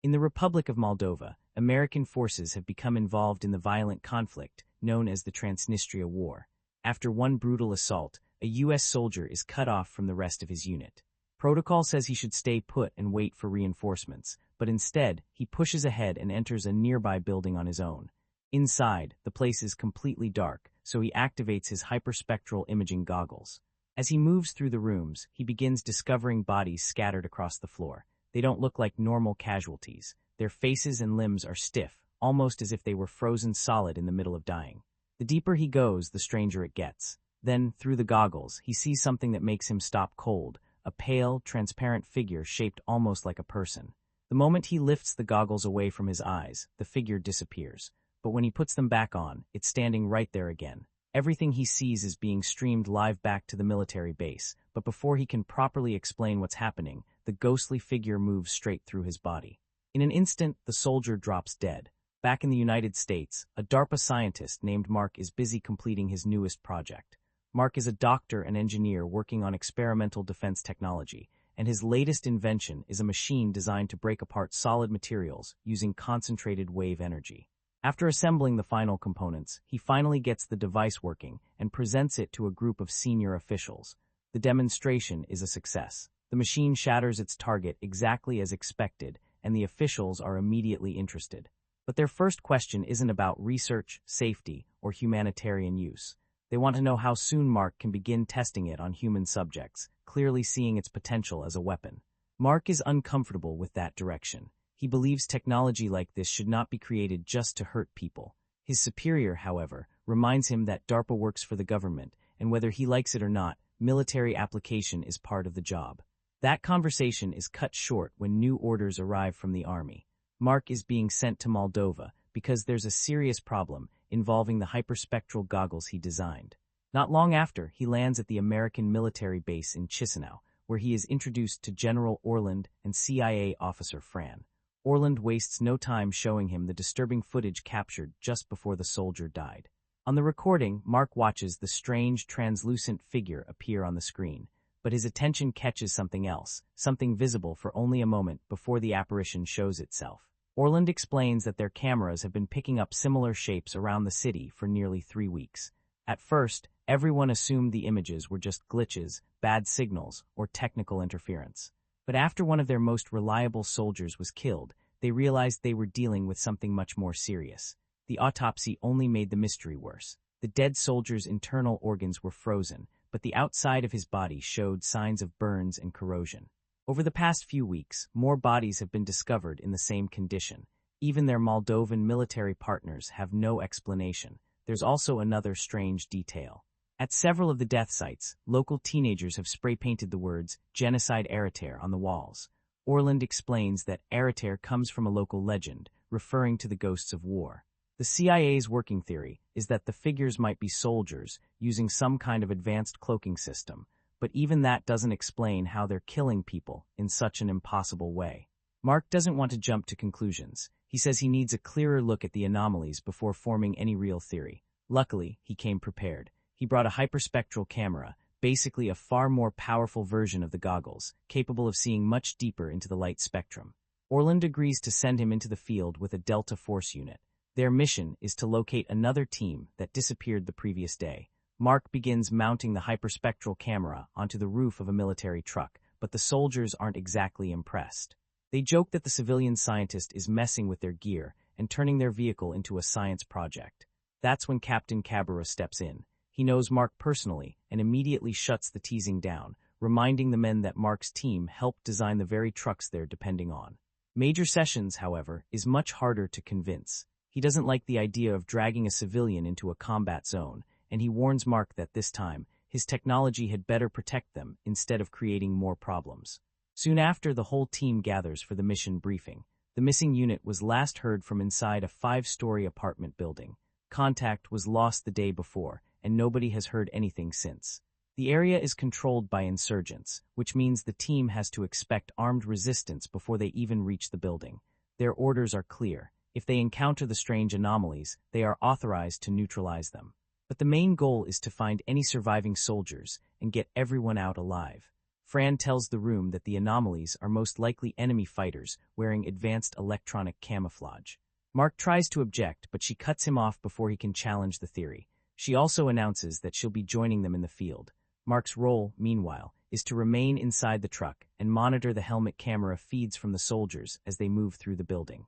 In the Republic of Moldova, American forces have become involved in the violent conflict known as the Transnistria War. After one brutal assault, a U.S. soldier is cut off from the rest of his unit. Protocol says he should stay put and wait for reinforcements, but instead, he pushes ahead and enters a nearby building on his own. Inside, the place is completely dark, so he activates his hyperspectral imaging goggles. As he moves through the rooms, he begins discovering bodies scattered across the floor. They don't look like normal casualties. Their faces and limbs are stiff, almost as if they were frozen solid in the middle of dying. The deeper he goes, the stranger it gets. Then, through the goggles, he sees something that makes him stop cold, a pale, transparent figure shaped almost like a person. The moment he lifts the goggles away from his eyes, the figure disappears. But when he puts them back on, it's standing right there again. Everything he sees is being streamed live back to the military base, but before he can properly explain what's happening, the ghostly figure moves straight through his body. In an instant, the soldier drops dead. Back in the United States, a DARPA scientist named Mark is busy completing his newest project. Mark is a doctor and engineer working on experimental defense technology, and his latest invention is a machine designed to break apart solid materials using concentrated wave energy. After assembling the final components, he finally gets the device working and presents it to a group of senior officials. The demonstration is a success. The machine shatters its target exactly as expected, and the officials are immediately interested. But their first question isn't about research, safety, or humanitarian use. They want to know how soon Mark can begin testing it on human subjects, clearly seeing its potential as a weapon. Mark is uncomfortable with that direction. He believes technology like this should not be created just to hurt people. His superior, however, reminds him that DARPA works for the government, and whether he likes it or not, military application is part of the job. That conversation is cut short when new orders arrive from the army. Mark is being sent to Moldova because there's a serious problem involving the hyperspectral goggles he designed. Not long after, he lands at the American military base in Chisinau, where he is introduced to General Orland and CIA officer Fran. Orland wastes no time showing him the disturbing footage captured just before the soldier died. On the recording, Mark watches the strange, translucent figure appear on the screen, but his attention catches something else, something visible for only a moment before the apparition shows itself. Orland explains that their cameras have been picking up similar shapes around the city for nearly 3 weeks. At first, everyone assumed the images were just glitches, bad signals, or technical interference. But after one of their most reliable soldiers was killed, they realized they were dealing with something much more serious. The autopsy only made the mystery worse. The dead soldier's internal organs were frozen, but the outside of his body showed signs of burns and corrosion. Over the past few weeks, more bodies have been discovered in the same condition. Even their Moldovan military partners have no explanation. There's also another strange detail. At several of the death sites, local teenagers have spray-painted the words "Genocide Arreter" on the walls. Orland explains that Arreter comes from a local legend, referring to the ghosts of war. The CIA's working theory is that the figures might be soldiers, using some kind of advanced cloaking system, but even that doesn't explain how they're killing people in such an impossible way. Mark doesn't want to jump to conclusions. He says he needs a clearer look at the anomalies before forming any real theory. Luckily, he came prepared. He brought a hyperspectral camera, basically a far more powerful version of the goggles, capable of seeing much deeper into the light spectrum. Orland agrees to send him into the field with a Delta Force unit. Their mission is to locate another team that disappeared the previous day. Mark begins mounting the hyperspectral camera onto the roof of a military truck, but the soldiers aren't exactly impressed. They joke that the civilian scientist is messing with their gear and turning their vehicle into a science project. That's when Captain Cabrera steps in. He knows Mark personally and immediately shuts the teasing down, reminding the men that Mark's team helped design the very trucks they're depending on. Major Sessions, however, is much harder to convince. He doesn't like the idea of dragging a civilian into a combat zone, and he warns Mark that this time, his technology had better protect them instead of creating more problems. Soon after, the whole team gathers for the mission briefing. The missing unit was last heard from inside a 5-story apartment building. Contact was lost the day before, and nobody has heard anything since. The area is controlled by insurgents, which means the team has to expect armed resistance before they even reach the building. Their orders are clear. If they encounter the strange anomalies, they are authorized to neutralize them. But the main goal is to find any surviving soldiers and get everyone out alive. Fran tells the room that the anomalies are most likely enemy fighters wearing advanced electronic camouflage. Mark tries to object, but she cuts him off before he can challenge the theory. She also announces that she'll be joining them in the field. Mark's role, meanwhile, is to remain inside the truck and monitor the helmet camera feeds from the soldiers as they move through the building.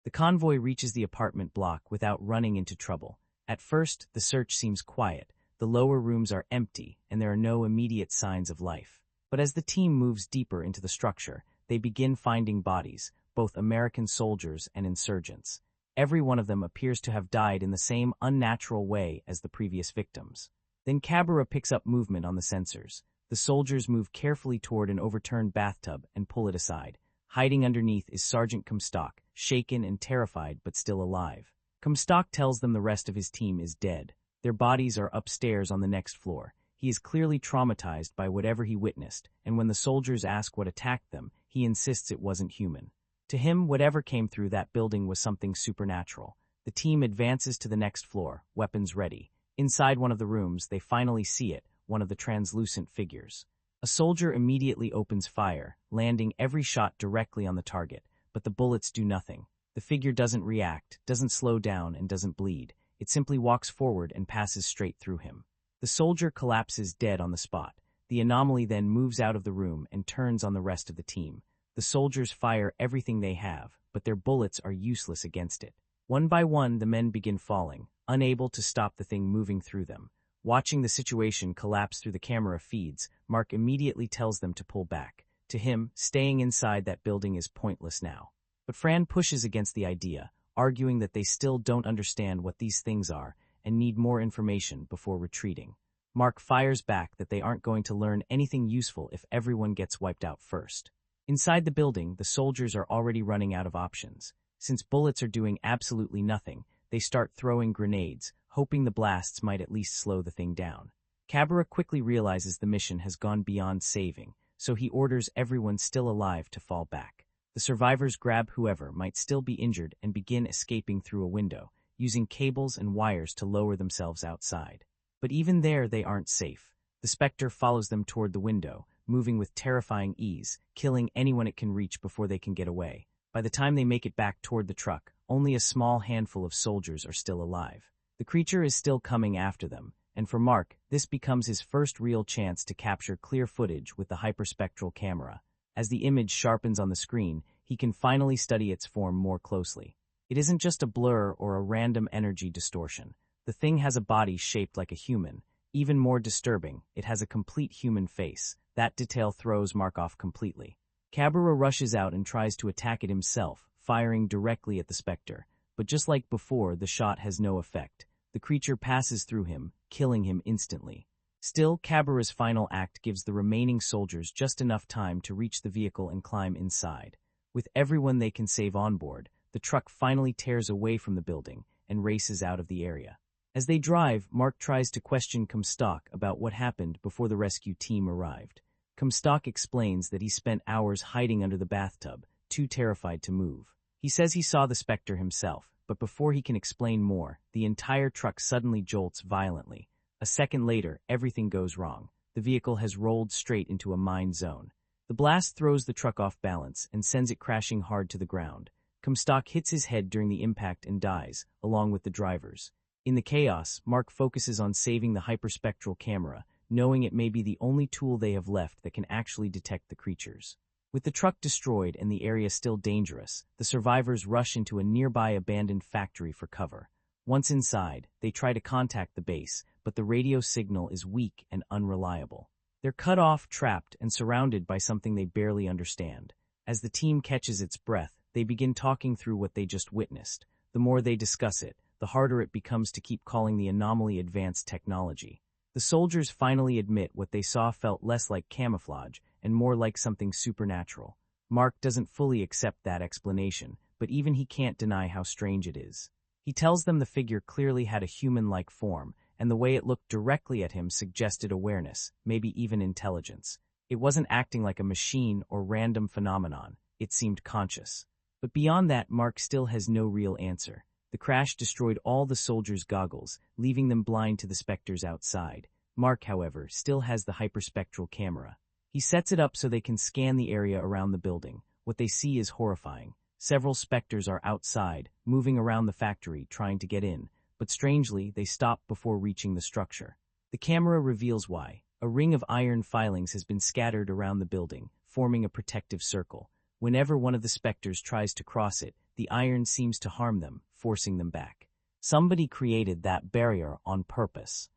The convoy reaches the apartment block without running into trouble. At first, the search seems quiet. The lower rooms are empty, and there are no immediate signs of life. But as the team moves deeper into the structure, they begin finding bodies, both American soldiers and insurgents. Every one of them appears to have died in the same unnatural way as the previous victims. Then Cabrera picks up movement on the sensors. The soldiers move carefully toward an overturned bathtub and pull it aside. Hiding underneath is Sergeant Comstock, shaken and terrified but still alive. Comstock tells them the rest of his team is dead. Their bodies are upstairs on the next floor. He is clearly traumatized by whatever he witnessed, and when the soldiers ask what attacked them, he insists it wasn't human. To him, whatever came through that building was something supernatural. The team advances to the next floor, weapons ready. Inside one of the rooms, they finally see it, one of the translucent figures. A soldier immediately opens fire, landing every shot directly on the target, but the bullets do nothing. The figure doesn't react, doesn't slow down, and doesn't bleed. It simply walks forward and passes straight through him. The soldier collapses dead on the spot. The anomaly then moves out of the room and turns on the rest of the team. The soldiers fire everything they have, but their bullets are useless against it. One by one, the men begin falling, unable to stop the thing moving through them. Watching the situation collapse through the camera feeds, Mark immediately tells them to pull back. To him, staying inside that building is pointless now. But Fran pushes against the idea, arguing that they still don't understand what these things are and need more information before retreating. Mark fires back that they aren't going to learn anything useful if everyone gets wiped out first. Inside the building, the soldiers are already running out of options. Since bullets are doing absolutely nothing, they start throwing grenades, hoping the blasts might at least slow the thing down. Cabrera quickly realizes the mission has gone beyond saving, so he orders everyone still alive to fall back. The survivors grab whoever might still be injured and begin escaping through a window, using cables and wires to lower themselves outside. But even there, they aren't safe. The Spectre follows them toward the window, moving with terrifying ease, killing anyone it can reach before they can get away. By the time they make it back toward the truck, only a small handful of soldiers are still alive. The creature is still coming after them, and for Mark, this becomes his first real chance to capture clear footage with the hyperspectral camera. As the image sharpens on the screen, he can finally study its form more closely. It isn't just a blur or a random energy distortion. The thing has a body shaped like a human. Even more disturbing, it has a complete human face. That detail throws Mark off completely. Cabrera rushes out and tries to attack it himself, firing directly at the Spectre. But just like before, the shot has no effect. The creature passes through him, killing him instantly. Still, Cabrera's final act gives the remaining soldiers just enough time to reach the vehicle and climb inside. With everyone they can save on board, the truck finally tears away from the building and races out of the area. As they drive, Mark tries to question Comstock about what happened before the rescue team arrived. Comstock explains that he spent hours hiding under the bathtub, too terrified to move. He says he saw the Spectre himself, but before he can explain more, the entire truck suddenly jolts violently. A second later, everything goes wrong. The vehicle has rolled straight into a mine zone. The blast throws the truck off balance and sends it crashing hard to the ground. Comstock hits his head during the impact and dies, along with the drivers. In the chaos, Mark focuses on saving the hyperspectral camera, knowing it may be the only tool they have left that can actually detect the creatures. With the truck destroyed and the area still dangerous, the survivors rush into a nearby abandoned factory for cover. Once inside, they try to contact the base, but the radio signal is weak and unreliable. They're cut off, trapped, and surrounded by something they barely understand. As the team catches its breath, they begin talking through what they just witnessed. The more they discuss it, the harder it becomes to keep calling the anomaly advanced technology. The soldiers finally admit what they saw felt less like camouflage and more like something supernatural. Mark doesn't fully accept that explanation, but even he can't deny how strange it is. He tells them the figure clearly had a human-like form, and the way it looked directly at him suggested awareness, maybe even intelligence. It wasn't acting like a machine or random phenomenon. It seemed conscious. But beyond that, Mark still has no real answer. The crash destroyed all the soldiers' goggles, leaving them blind to the specters outside. Mark, however, still has the hyperspectral camera. He sets it up so they can scan the area around the building. What they see is horrifying. Several specters are outside, moving around the factory, trying to get in, but strangely, they stop before reaching the structure. The camera reveals why. A ring of iron filings has been scattered around the building, forming a protective circle. Whenever one of the specters tries to cross it, the iron seems to harm them, forcing them back. Somebody created that barrier on purpose.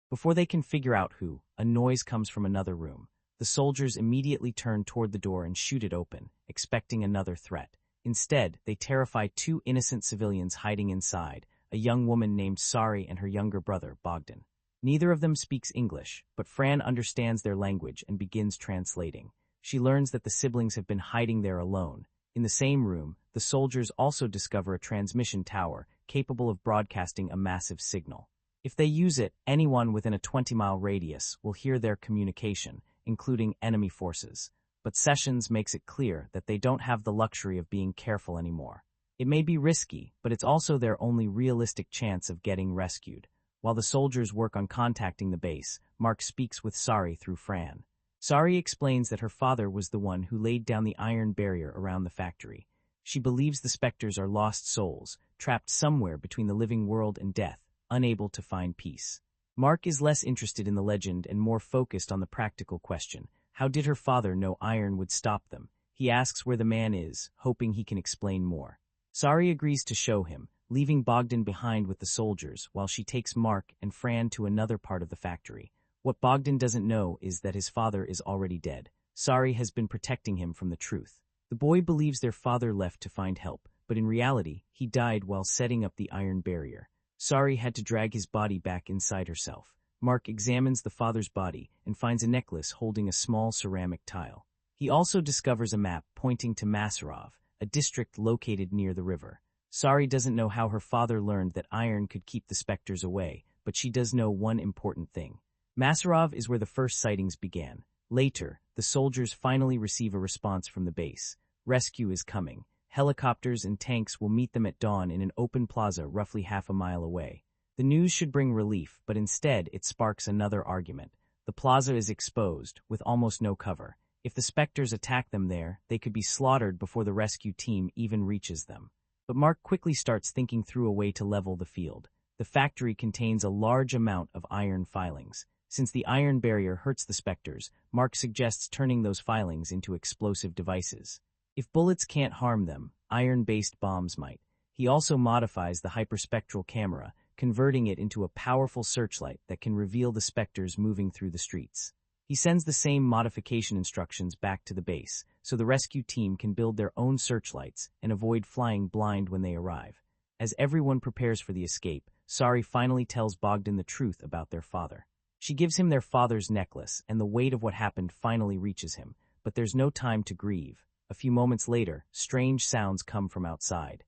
Before they can figure out who, a noise comes from another room. The soldiers immediately turn toward the door and shoot it open, expecting another threat. Instead, they terrify two innocent civilians hiding inside, a young woman named Sari and her younger brother, Bogdan. Neither of them speaks English, but Fran understands their language and begins translating. She learns that the siblings have been hiding there alone. In the same room, the soldiers also discover a transmission tower capable of broadcasting a massive signal. If they use it, anyone within a 20-mile radius will hear their communication, including enemy forces. But Sessions makes it clear that they don't have the luxury of being careful anymore. It may be risky, but it's also their only realistic chance of getting rescued. While the soldiers work on contacting the base, Mark speaks with Sari through Fran. Sari explains that her father was the one who laid down the iron barrier around the factory. She believes the specters are lost souls, trapped somewhere between the living world and death, unable to find peace. Mark is less interested in the legend and more focused on the practical question. How did her father know iron would stop them? He asks where the man is, hoping he can explain more. Sari agrees to show him, leaving Bogdan behind with the soldiers while she takes Mark and Fran to another part of the factory. What Bogdan doesn't know is that his father is already dead. Sari has been protecting him from the truth. The boy believes their father left to find help, but in reality, he died while setting up the iron barrier. Sari had to drag his body back inside herself. Mark examines the father's body and finds a necklace holding a small ceramic tile. He also discovers a map pointing to Masarov, a district located near the river. Sari doesn't know how her father learned that iron could keep the specters away, but she does know one important thing. Masarov is where the first sightings began. Later, the soldiers finally receive a response from the base. Rescue is coming. Helicopters and tanks will meet them at dawn in an open plaza roughly half a mile away. The news should bring relief, but instead it sparks another argument. The plaza is exposed, with almost no cover. If the specters attack them there, they could be slaughtered before the rescue team even reaches them. But Mark quickly starts thinking through a way to level the field. The factory contains a large amount of iron filings. Since the iron barrier hurts the specters, Mark suggests turning those filings into explosive devices. If bullets can't harm them, iron-based bombs might. He also modifies the hyperspectral camera, converting it into a powerful searchlight that can reveal the specters moving through the streets. He sends the same modification instructions back to the base, so the rescue team can build their own searchlights and avoid flying blind when they arrive. As everyone prepares for the escape, Sari finally tells Bogdan the truth about their father. She gives him their father's necklace, and the weight of what happened finally reaches him, but there's no time to grieve. A few moments later, strange sounds come from outside.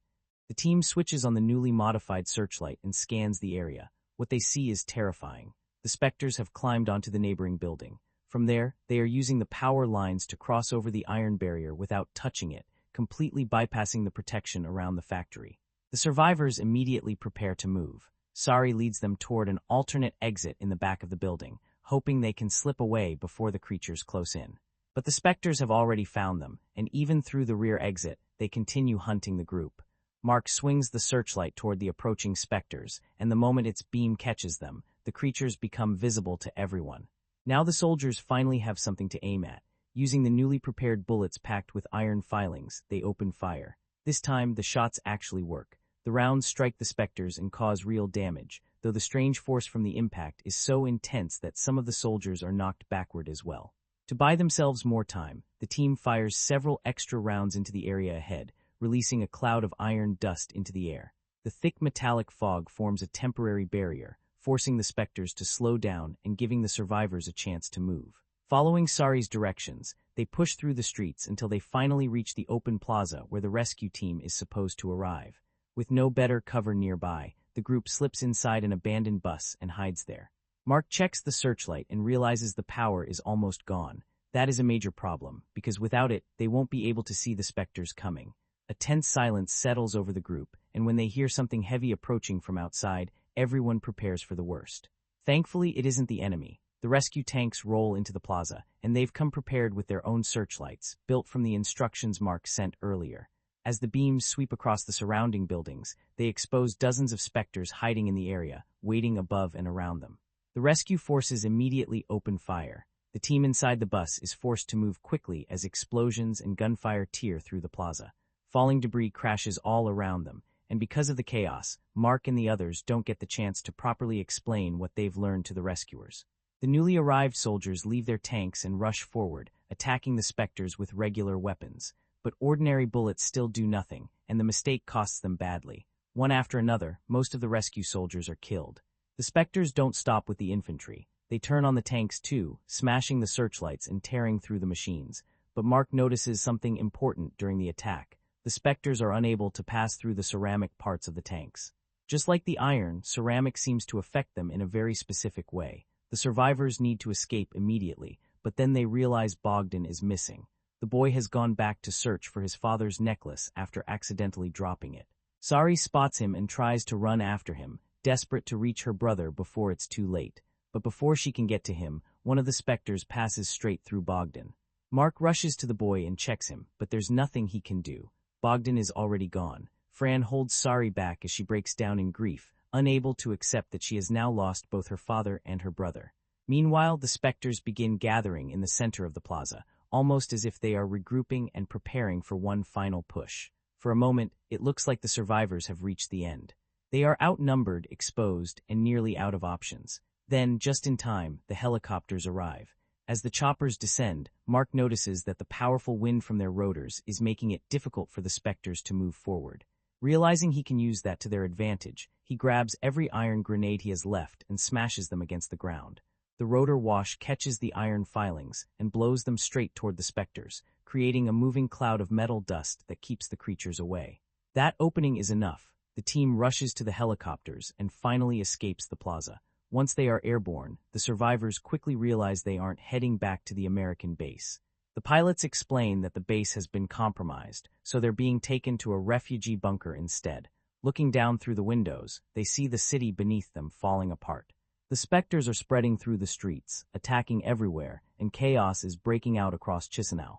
The team switches on the newly modified searchlight and scans the area. What they see is terrifying. The specters have climbed onto the neighboring building. From there, they are using the power lines to cross over the iron barrier without touching it, completely bypassing the protection around the factory. The survivors immediately prepare to move. Sari leads them toward an alternate exit in the back of the building, hoping they can slip away before the creatures close in. But the specters have already found them, and even through the rear exit, they continue hunting the group. Mark swings the searchlight toward the approaching specters, and the moment its beam catches them, the creatures become visible to everyone. Now the soldiers finally have something to aim at. Using the newly prepared bullets packed with iron filings, they open fire. This time, the shots actually work. The rounds strike the specters and cause real damage, though the strange force from the impact is so intense that some of the soldiers are knocked backward as well. To buy themselves more time, the team fires several extra rounds into the area ahead, releasing a cloud of iron dust into the air. The thick metallic fog forms a temporary barrier, forcing the specters to slow down and giving the survivors a chance to move. Following Sari's directions, they push through the streets until they finally reach the open plaza where the rescue team is supposed to arrive. With no better cover nearby, the group slips inside an abandoned bus and hides there. Mark checks the searchlight and realizes the power is almost gone. That is a major problem, because without it, they won't be able to see the specters coming. A tense silence settles over the group, and when they hear something heavy approaching from outside, everyone prepares for the worst. Thankfully, it isn't the enemy. The rescue tanks roll into the plaza, and they've come prepared with their own searchlights, built from the instructions Mark sent earlier. As the beams sweep across the surrounding buildings, they expose dozens of specters hiding in the area, waiting above and around them. The rescue forces immediately open fire. The team inside the bus is forced to move quickly as explosions and gunfire tear through the plaza. Falling debris crashes all around them, and because of the chaos, Mark and the others don't get the chance to properly explain what they've learned to the rescuers. The newly arrived soldiers leave their tanks and rush forward, attacking the specters with regular weapons. But ordinary bullets still do nothing, and the mistake costs them badly. One after another, most of the rescue soldiers are killed. The specters don't stop with the infantry. They turn on the tanks too, smashing the searchlights and tearing through the machines. But Mark notices something important during the attack. The specters are unable to pass through the ceramic parts of the tanks. Just like the iron, ceramic seems to affect them in a very specific way. The survivors need to escape immediately, but then they realize Bogdan is missing. The boy has gone back to search for his father's necklace after accidentally dropping it. Sari spots him and tries to run after him, desperate to reach her brother before it's too late. But before she can get to him, one of the specters passes straight through Bogdan. Mark rushes to the boy and checks him, but there's nothing he can do. Bogdan is already gone. Fran holds Sari back as she breaks down in grief, unable to accept that she has now lost both her father and her brother. Meanwhile, the specters begin gathering in the center of the plaza, almost as if they are regrouping and preparing for one final push. For a moment, it looks like the survivors have reached the end. They are outnumbered, exposed, and nearly out of options. Then, just in time, the helicopters arrive. As the choppers descend, Mark notices that the powerful wind from their rotors is making it difficult for the specters to move forward. Realizing he can use that to their advantage, he grabs every iron grenade he has left and smashes them against the ground. The rotor wash catches the iron filings and blows them straight toward the specters, creating a moving cloud of metal dust that keeps the creatures away. That opening is enough. The team rushes to the helicopters and finally escapes the plaza. Once they are airborne, the survivors quickly realize they aren't heading back to the American base. The pilots explain that the base has been compromised, so they're being taken to a refugee bunker instead. Looking down through the windows, they see the city beneath them falling apart. The specters are spreading through the streets, attacking everywhere, and chaos is breaking out across Chisinau.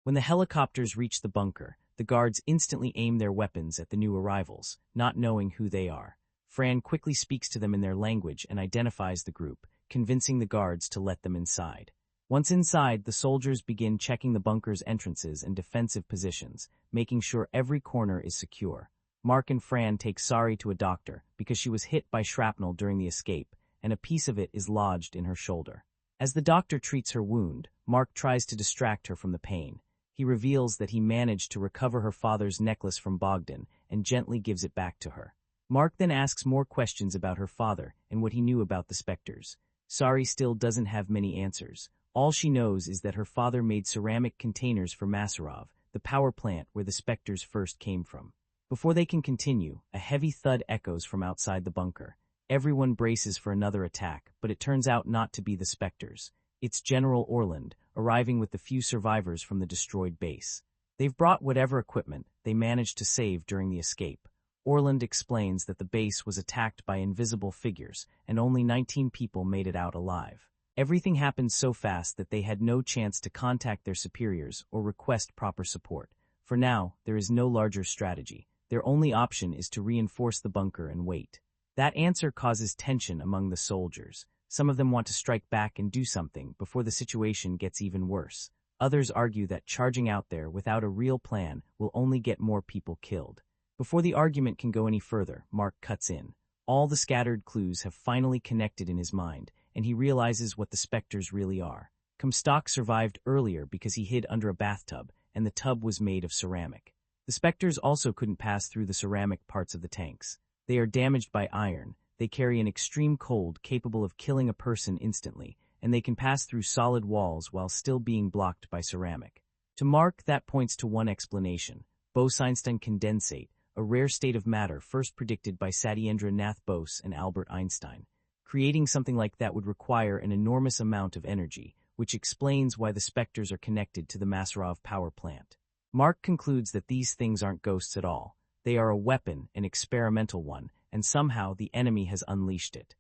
When the helicopters reach the bunker, the guards instantly aim their weapons at the new arrivals, not knowing who they are. Fran quickly speaks to them in their language and identifies the group, convincing the guards to let them inside. Once inside, the soldiers begin checking the bunker's entrances and defensive positions, making sure every corner is secure. Mark and Fran take Sari to a doctor because she was hit by shrapnel during the escape, and a piece of it is lodged in her shoulder. As the doctor treats her wound, Mark tries to distract her from the pain. He reveals that he managed to recover her father's necklace from Bogdan and gently gives it back to her. Mark then asks more questions about her father and what he knew about the specters. Sari still doesn't have many answers. All she knows is that her father made ceramic containers for Masarov, the power plant where the specters first came from. Before they can continue, a heavy thud echoes from outside the bunker. Everyone braces for another attack, but it turns out not to be the specters. It's General Orland, arriving with the few survivors from the destroyed base. They've brought whatever equipment they managed to save during the escape. Orland explains that the base was attacked by invisible figures, and only 19 people made it out alive. Everything happened so fast that they had no chance to contact their superiors or request proper support. For now, there is no larger strategy. Their only option is to reinforce the bunker and wait. That answer causes tension among the soldiers. Some of them want to strike back and do something before the situation gets even worse. Others argue that charging out there without a real plan will only get more people killed. Before the argument can go any further, Mark cuts in. All the scattered clues have finally connected in his mind, and he realizes what the specters really are. Comstock survived earlier because he hid under a bathtub, and the tub was made of ceramic. The specters also couldn't pass through the ceramic parts of the tanks. They are damaged by iron, they carry an extreme cold capable of killing a person instantly, and they can pass through solid walls while still being blocked by ceramic. To Mark, that points to one explanation: Bose-Einstein condensate, a rare state of matter first predicted by Satyendra Nath Bose and Albert Einstein. Creating something like that would require an enormous amount of energy, which explains why the specters are connected to the Masarov power plant. Mark concludes that these things aren't ghosts at all. They are a weapon, an experimental one, and somehow the enemy has unleashed it.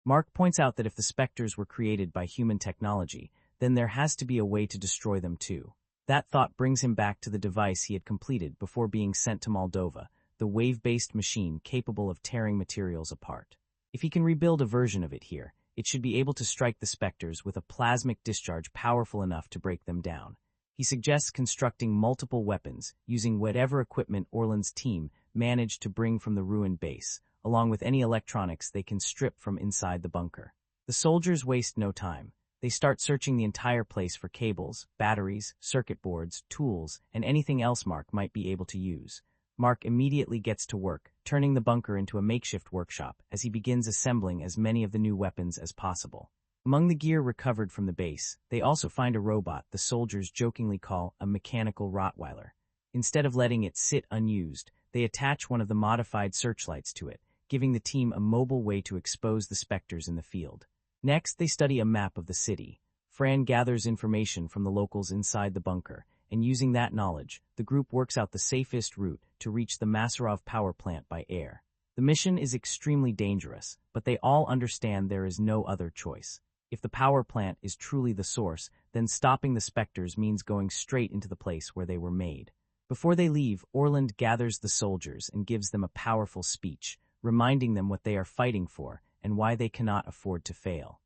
Mark points out that if the Spectres were created by human technology, then there has to be a way to destroy them too. That thought brings him back to the device he had completed before being sent to Moldova, the wave-based machine capable of tearing materials apart. If he can rebuild a version of it here, it should be able to strike the Spectres with a plasmic discharge powerful enough to break them down. He suggests constructing multiple weapons, using whatever equipment Orland's team managed to bring from the ruined base, along with any electronics they can strip from inside the bunker. The soldiers waste no time. They start searching the entire place for cables, batteries, circuit boards, tools, and anything else Mark might be able to use. Mark immediately gets to work, turning the bunker into a makeshift workshop as he begins assembling as many of the new weapons as possible. Among the gear recovered from the base, they also find a robot the soldiers jokingly call a mechanical Rottweiler. Instead of letting it sit unused, they attach one of the modified searchlights to it, giving the team a mobile way to expose the Spectres in the field. Next, they study a map of the city. Fran gathers information from the locals inside the bunker, and using that knowledge, the group works out the safest route to reach the Masarov power plant by air. The mission is extremely dangerous, but they all understand there is no other choice. If the power plant is truly the source, then stopping the Spectres means going straight into the place where they were made. Before they leave, Orland gathers the soldiers and gives them a powerful speech, reminding them what they are fighting for and why they cannot afford to fail.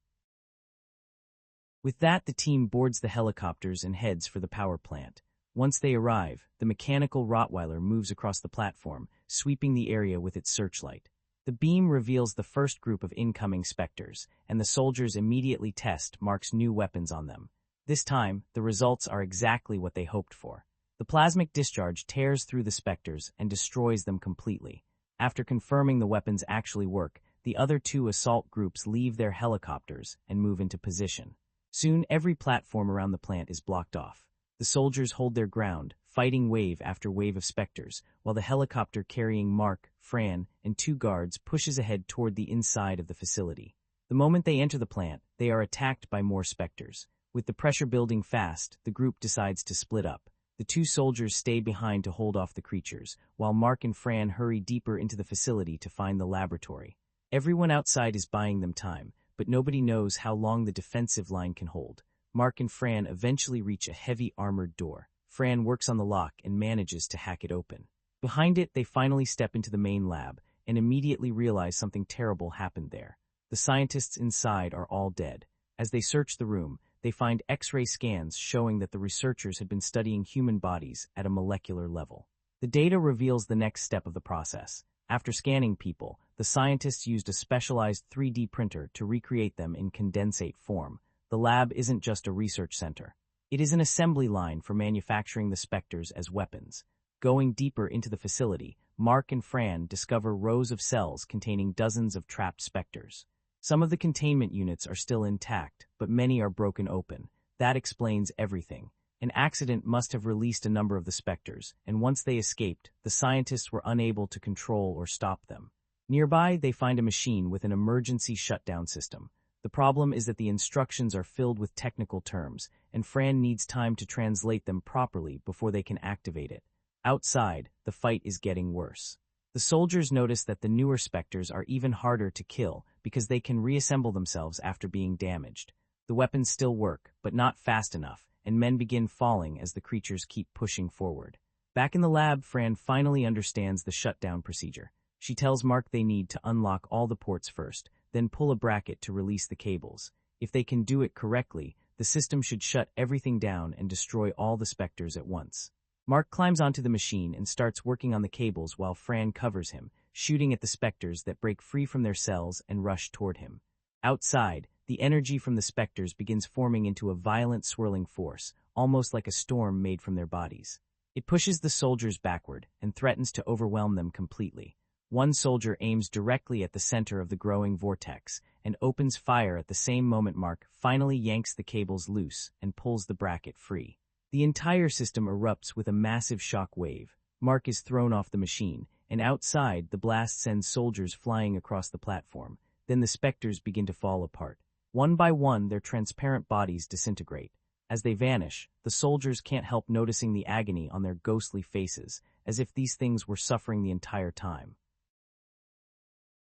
With that, the team boards the helicopters and heads for the power plant. Once they arrive, the mechanical Rottweiler moves across the platform, sweeping the area with its searchlight. The beam reveals the first group of incoming Spectres, and the soldiers immediately test Mark's new weapons on them. This time, the results are exactly what they hoped for. The plasmic discharge tears through the Spectres and destroys them completely. After confirming the weapons actually work, the other two assault groups leave their helicopters and move into position. Soon, every platform around the plant is blocked off. The soldiers hold their ground, fighting wave after wave of Spectres, while the helicopter carrying Mark, Fran, and two guards pushes ahead toward the inside of the facility. The moment they enter the plant, they are attacked by more Spectres. With the pressure building fast, the group decides to split up. The two soldiers stay behind to hold off the creatures, while Mark and Fran hurry deeper into the facility to find the laboratory. Everyone outside is buying them time, but nobody knows how long the defensive line can hold. Mark and Fran eventually reach a heavy armored door. Fran works on the lock and manages to hack it open. Behind it, they finally step into the main lab and immediately realize something terrible happened there. The scientists inside are all dead. As they search the room, they find X-ray scans showing that the researchers had been studying human bodies at a molecular level. The data reveals the next step of the process. After scanning people, the scientists used a specialized 3D printer to recreate them in condensate form. The lab isn't just a research center. It is an assembly line for manufacturing the Spectres as weapons. Going deeper into the facility, Mark and Fran discover rows of cells containing dozens of trapped Spectres. Some of the containment units are still intact, but many are broken open. That explains everything. An accident must have released a number of the Spectres, and once they escaped, the scientists were unable to control or stop them. Nearby, they find a machine with an emergency shutdown system. The problem is that the instructions are filled with technical terms, and Fran needs time to translate them properly before they can activate it. Outside, the fight is getting worse. The soldiers notice that the newer Spectres are even harder to kill because they can reassemble themselves after being damaged. The weapons still work, but not fast enough, and men begin falling as the creatures keep pushing forward. Back in the lab, Fran finally understands the shutdown procedure. She tells Mark they need to unlock all the ports first, then pull a bracket to release the cables. If they can do it correctly, the system should shut everything down and destroy all the Spectres at once. Mark climbs onto the machine and starts working on the cables while Fran covers him, shooting at the Spectres that break free from their cells and rush toward him. Outside, the energy from the Spectres begins forming into a violent swirling force, almost like a storm made from their bodies. It pushes the soldiers backward and threatens to overwhelm them completely. One soldier aims directly at the center of the growing vortex and opens fire at the same moment Mark finally yanks the cables loose and pulls the bracket free. The entire system erupts with a massive shock wave. Mark is thrown off the machine, and outside, the blast sends soldiers flying across the platform. Then the Spectres begin to fall apart. One by one, their transparent bodies disintegrate. As they vanish, the soldiers can't help noticing the agony on their ghostly faces, as if these things were suffering the entire time.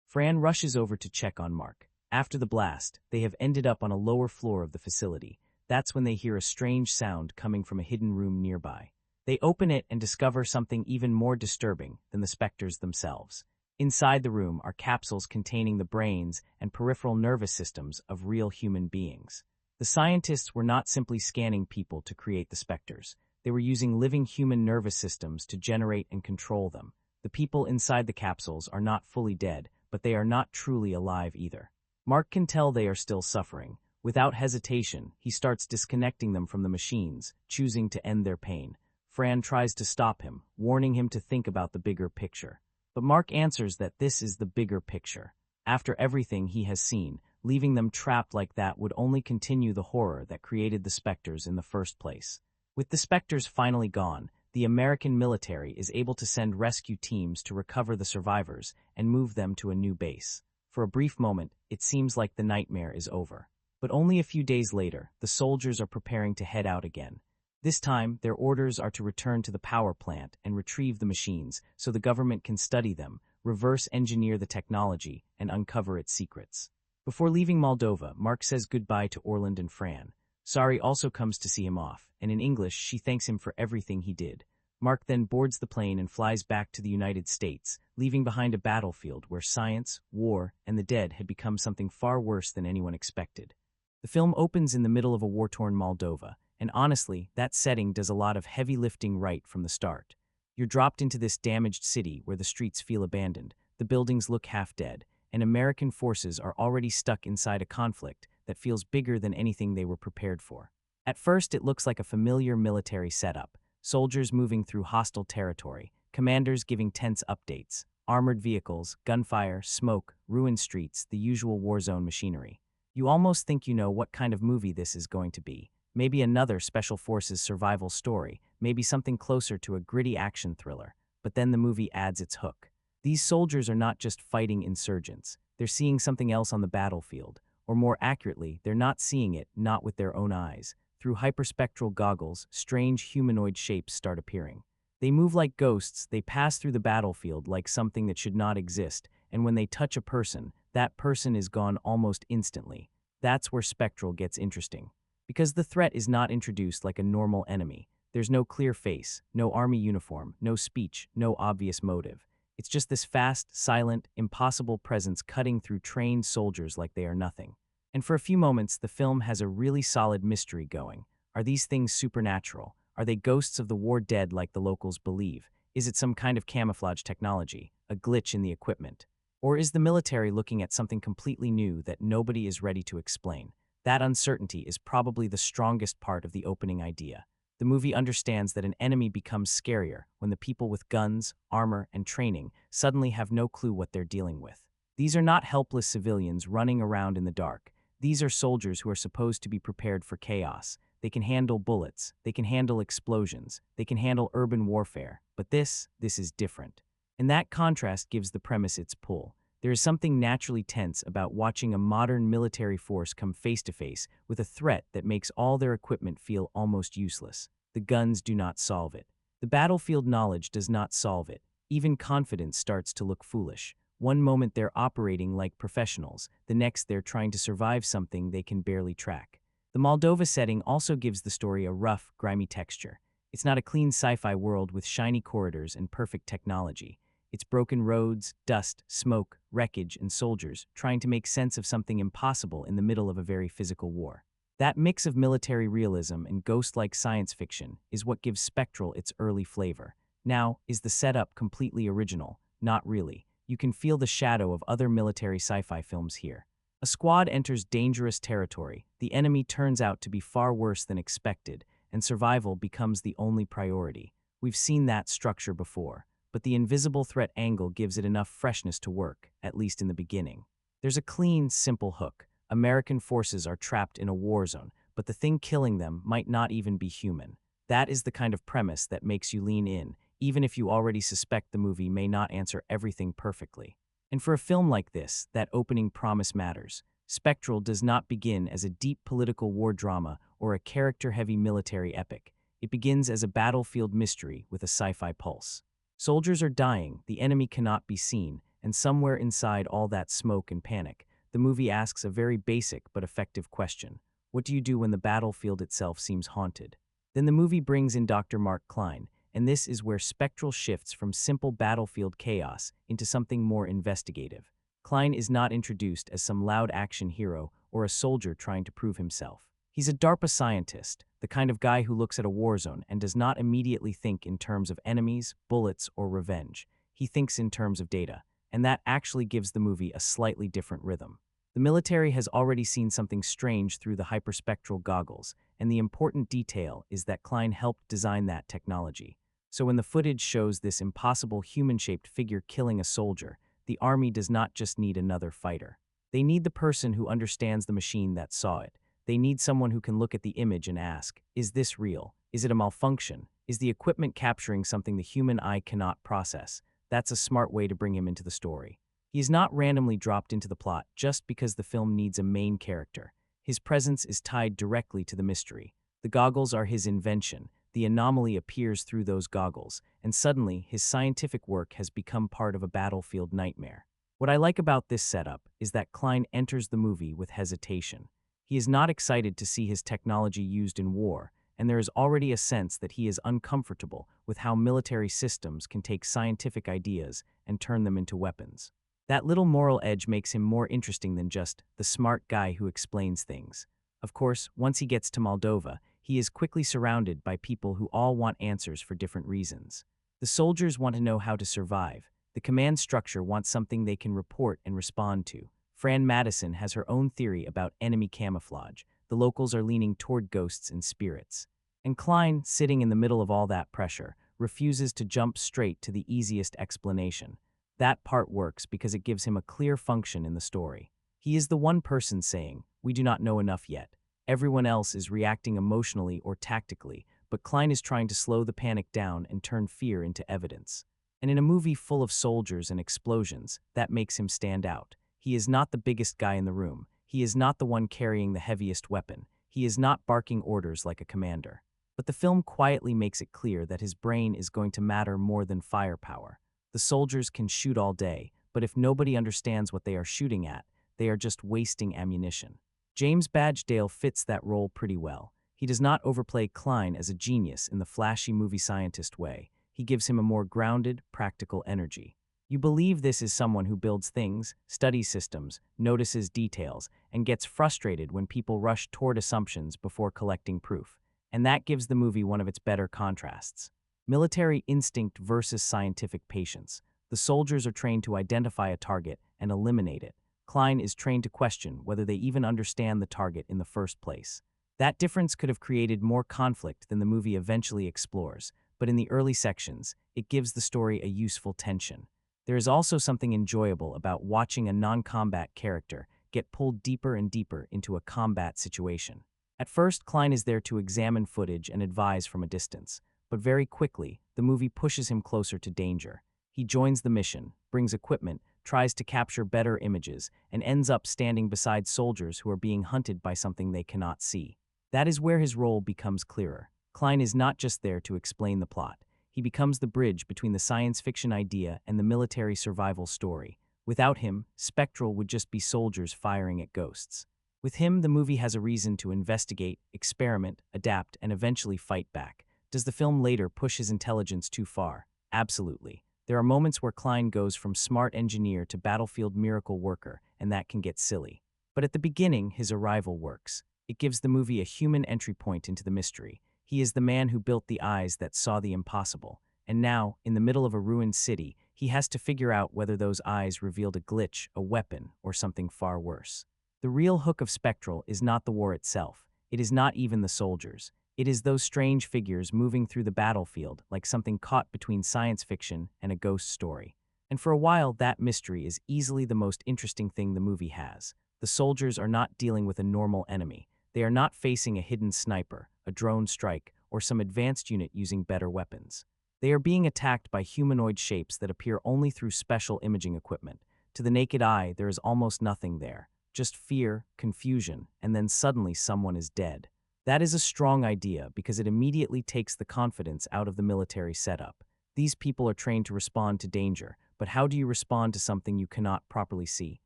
Fran rushes over to check on Mark. After the blast, they have ended up on a lower floor of the facility. That's when they hear a strange sound coming from a hidden room nearby. They open it and discover something even more disturbing than the specters themselves. Inside the room are capsules containing the brains and peripheral nervous systems of real human beings. The scientists were not simply scanning people to create the specters. They were using living human nervous systems to generate and control them. The people inside the capsules are not fully dead, but they are not truly alive either. Mark can tell they are still suffering. Without hesitation, he starts disconnecting them from the machines, choosing to end their pain. Fran tries to stop him, warning him to think about the bigger picture. But Mark answers that this is the bigger picture. After everything he has seen, leaving them trapped like that would only continue the horror that created the specters in the first place. With the specters finally gone, the American military is able to send rescue teams to recover the survivors and move them to a new base. For a brief moment, it seems like the nightmare is over. But only a few days later, the soldiers are preparing to head out again. This time, their orders are to return to the power plant and retrieve the machines so the government can study them, reverse engineer the technology, and uncover its secrets. Before leaving Moldova, Mark says goodbye to Orland and Fran. Sari also comes to see him off, and in English, she thanks him for everything he did. Mark then boards the plane and flies back to the United States, leaving behind a battlefield where science, war, and the dead had become something far worse than anyone expected. The film opens in the middle of a war-torn Moldova, and honestly, that setting does a lot of heavy lifting right from the start. You're dropped into this damaged city where the streets feel abandoned, the buildings look half dead, and American forces are already stuck inside a conflict that feels bigger than anything they were prepared for. At first, it looks like a familiar military setup. Soldiers moving through hostile territory, commanders giving tense updates, armored vehicles, gunfire, smoke, ruined streets, the usual war zone machinery. You almost think you know what kind of movie this is going to be. Maybe another Special Forces survival story, maybe something closer to a gritty action thriller. But then the movie adds its hook. These soldiers are not just fighting insurgents. They're seeing something else on the battlefield. Or more accurately, they're not seeing it, not with their own eyes. Through hyperspectral goggles, strange humanoid shapes start appearing. They move like ghosts, they pass through the battlefield like something that should not exist, and when they touch a person, that person is gone almost instantly. That's where Spectral gets interesting. Because the threat is not introduced like a normal enemy. There's no clear face, no army uniform, no speech, no obvious motive. It's just this fast, silent, impossible presence cutting through trained soldiers like they are nothing. And for a few moments, the film has a really solid mystery going. Are these things supernatural? Are they ghosts of the war dead like the locals believe? Is it some kind of camouflage technology, a glitch in the equipment? Or is the military looking at something completely new that nobody is ready to explain? That uncertainty is probably the strongest part of the opening idea. The movie understands that an enemy becomes scarier when the people with guns, armor, and training suddenly have no clue what they're dealing with. These are not helpless civilians running around in the dark. These are soldiers who are supposed to be prepared for chaos. They can handle bullets, they can handle explosions, they can handle urban warfare. But this is different. And that contrast gives the premise its pull. There is something naturally tense about watching a modern military force come face to face with a threat that makes all their equipment feel almost useless. The guns do not solve it. The battlefield knowledge does not solve it. Even confidence starts to look foolish. One moment they're operating like professionals, the next they're trying to survive something they can barely track. The Moldova setting also gives the story a rough, grimy texture. It's not a clean sci-fi world with shiny corridors and perfect technology. It's broken roads, dust, smoke, wreckage, and soldiers trying to make sense of something impossible in the middle of a very physical war. That mix of military realism and ghost-like science fiction is what gives Spectral its early flavor. Now, is the setup completely original? Not really. You can feel the shadow of other military sci-fi films here. A squad enters dangerous territory, the enemy turns out to be far worse than expected, and survival becomes the only priority. We've seen that structure before. But the invisible threat angle gives it enough freshness to work, at least in the beginning. There's a clean, simple hook. American forces are trapped in a war zone, but the thing killing them might not even be human. That is the kind of premise that makes you lean in, even if you already suspect the movie may not answer everything perfectly. And for a film like this, that opening promise matters. Spectral does not begin as a deep political war drama or a character-heavy military epic. It begins as a battlefield mystery with a sci-fi pulse. Soldiers are dying, the enemy cannot be seen, and somewhere inside all that smoke and panic, the movie asks a very basic but effective question. What do you do when the battlefield itself seems haunted? Then the movie brings in Dr. Mark Klein, and this is where Spectral shifts from simple battlefield chaos into something more investigative. Klein is not introduced as some loud action hero or a soldier trying to prove himself. He's a DARPA scientist, the kind of guy who looks at a war zone and does not immediately think in terms of enemies, bullets, or revenge. He thinks in terms of data, and that actually gives the movie a slightly different rhythm. The military has already seen something strange through the hyperspectral goggles, and the important detail is that Klein helped design that technology. So when the footage shows this impossible human-shaped figure killing a soldier, the army does not just need another fighter. They need the person who understands the machine that saw it. They need someone who can look at the image and ask, is this real? Is it a malfunction? Is the equipment capturing something the human eye cannot process? That's a smart way to bring him into the story. He is not randomly dropped into the plot just because the film needs a main character. His presence is tied directly to the mystery. The goggles are his invention. The anomaly appears through those goggles, and suddenly his scientific work has become part of a battlefield nightmare. What I like about this setup is that Klein enters the movie with hesitation. He is not excited to see his technology used in war, and there is already a sense that he is uncomfortable with how military systems can take scientific ideas and turn them into weapons. That little moral edge makes him more interesting than just the smart guy who explains things. Of course, once he gets to Moldova, he is quickly surrounded by people who all want answers for different reasons. The soldiers want to know how to survive. The command structure wants something they can report and respond to. Fran Madison has her own theory about enemy camouflage. The locals are leaning toward ghosts and spirits. And Klein, sitting in the middle of all that pressure, refuses to jump straight to the easiest explanation. That part works because it gives him a clear function in the story. He is the one person saying, "We do not know enough yet." Everyone else is reacting emotionally or tactically, but Klein is trying to slow the panic down and turn fear into evidence. And in a movie full of soldiers and explosions, that makes him stand out. He is not the biggest guy in the room. He is not the one carrying the heaviest weapon. He is not barking orders like a commander. But the film quietly makes it clear that his brain is going to matter more than firepower. The soldiers can shoot all day, but if nobody understands what they are shooting at, they are just wasting ammunition. James Badge Dale fits that role pretty well. He does not overplay Klein as a genius in the flashy movie scientist way. He gives him a more grounded, practical energy. You believe this is someone who builds things, studies systems, notices details, and gets frustrated when people rush toward assumptions before collecting proof. And that gives the movie one of its better contrasts. Military instinct versus scientific patience. The soldiers are trained to identify a target and eliminate it. Klein is trained to question whether they even understand the target in the first place. That difference could have created more conflict than the movie eventually explores, but in the early sections, it gives the story a useful tension. There is also something enjoyable about watching a non-combat character get pulled deeper and deeper into a combat situation. At first, Klein is there to examine footage and advise from a distance, but very quickly, the movie pushes him closer to danger. He joins the mission, brings equipment, tries to capture better images, and ends up standing beside soldiers who are being hunted by something they cannot see. That is where his role becomes clearer. Klein is not just there to explain the plot. He becomes the bridge between the science fiction idea and the military survival story. Without him, Spectral would just be soldiers firing at ghosts. With him, the movie has a reason to investigate, experiment, adapt, and eventually fight back. Does the film later push his intelligence too far? Absolutely. There are moments where Klein goes from smart engineer to battlefield miracle worker, and that can get silly. But at the beginning, his arrival works. It gives the movie a human entry point into the mystery. He is the man who built the eyes that saw the impossible. And now, in the middle of a ruined city, he has to figure out whether those eyes revealed a glitch, a weapon, or something far worse. The real hook of Spectral is not the war itself. It is not even the soldiers. It is those strange figures moving through the battlefield like something caught between science fiction and a ghost story. And for a while, that mystery is easily the most interesting thing the movie has. The soldiers are not dealing with a normal enemy. They are not facing a hidden sniper, a drone strike, or some advanced unit using better weapons. They are being attacked by humanoid shapes that appear only through special imaging equipment. To the naked eye, there is almost nothing there. Just fear, confusion, and then suddenly someone is dead. That is a strong idea because it immediately takes the confidence out of the military setup. These people are trained to respond to danger, But how do you respond to something you cannot properly see?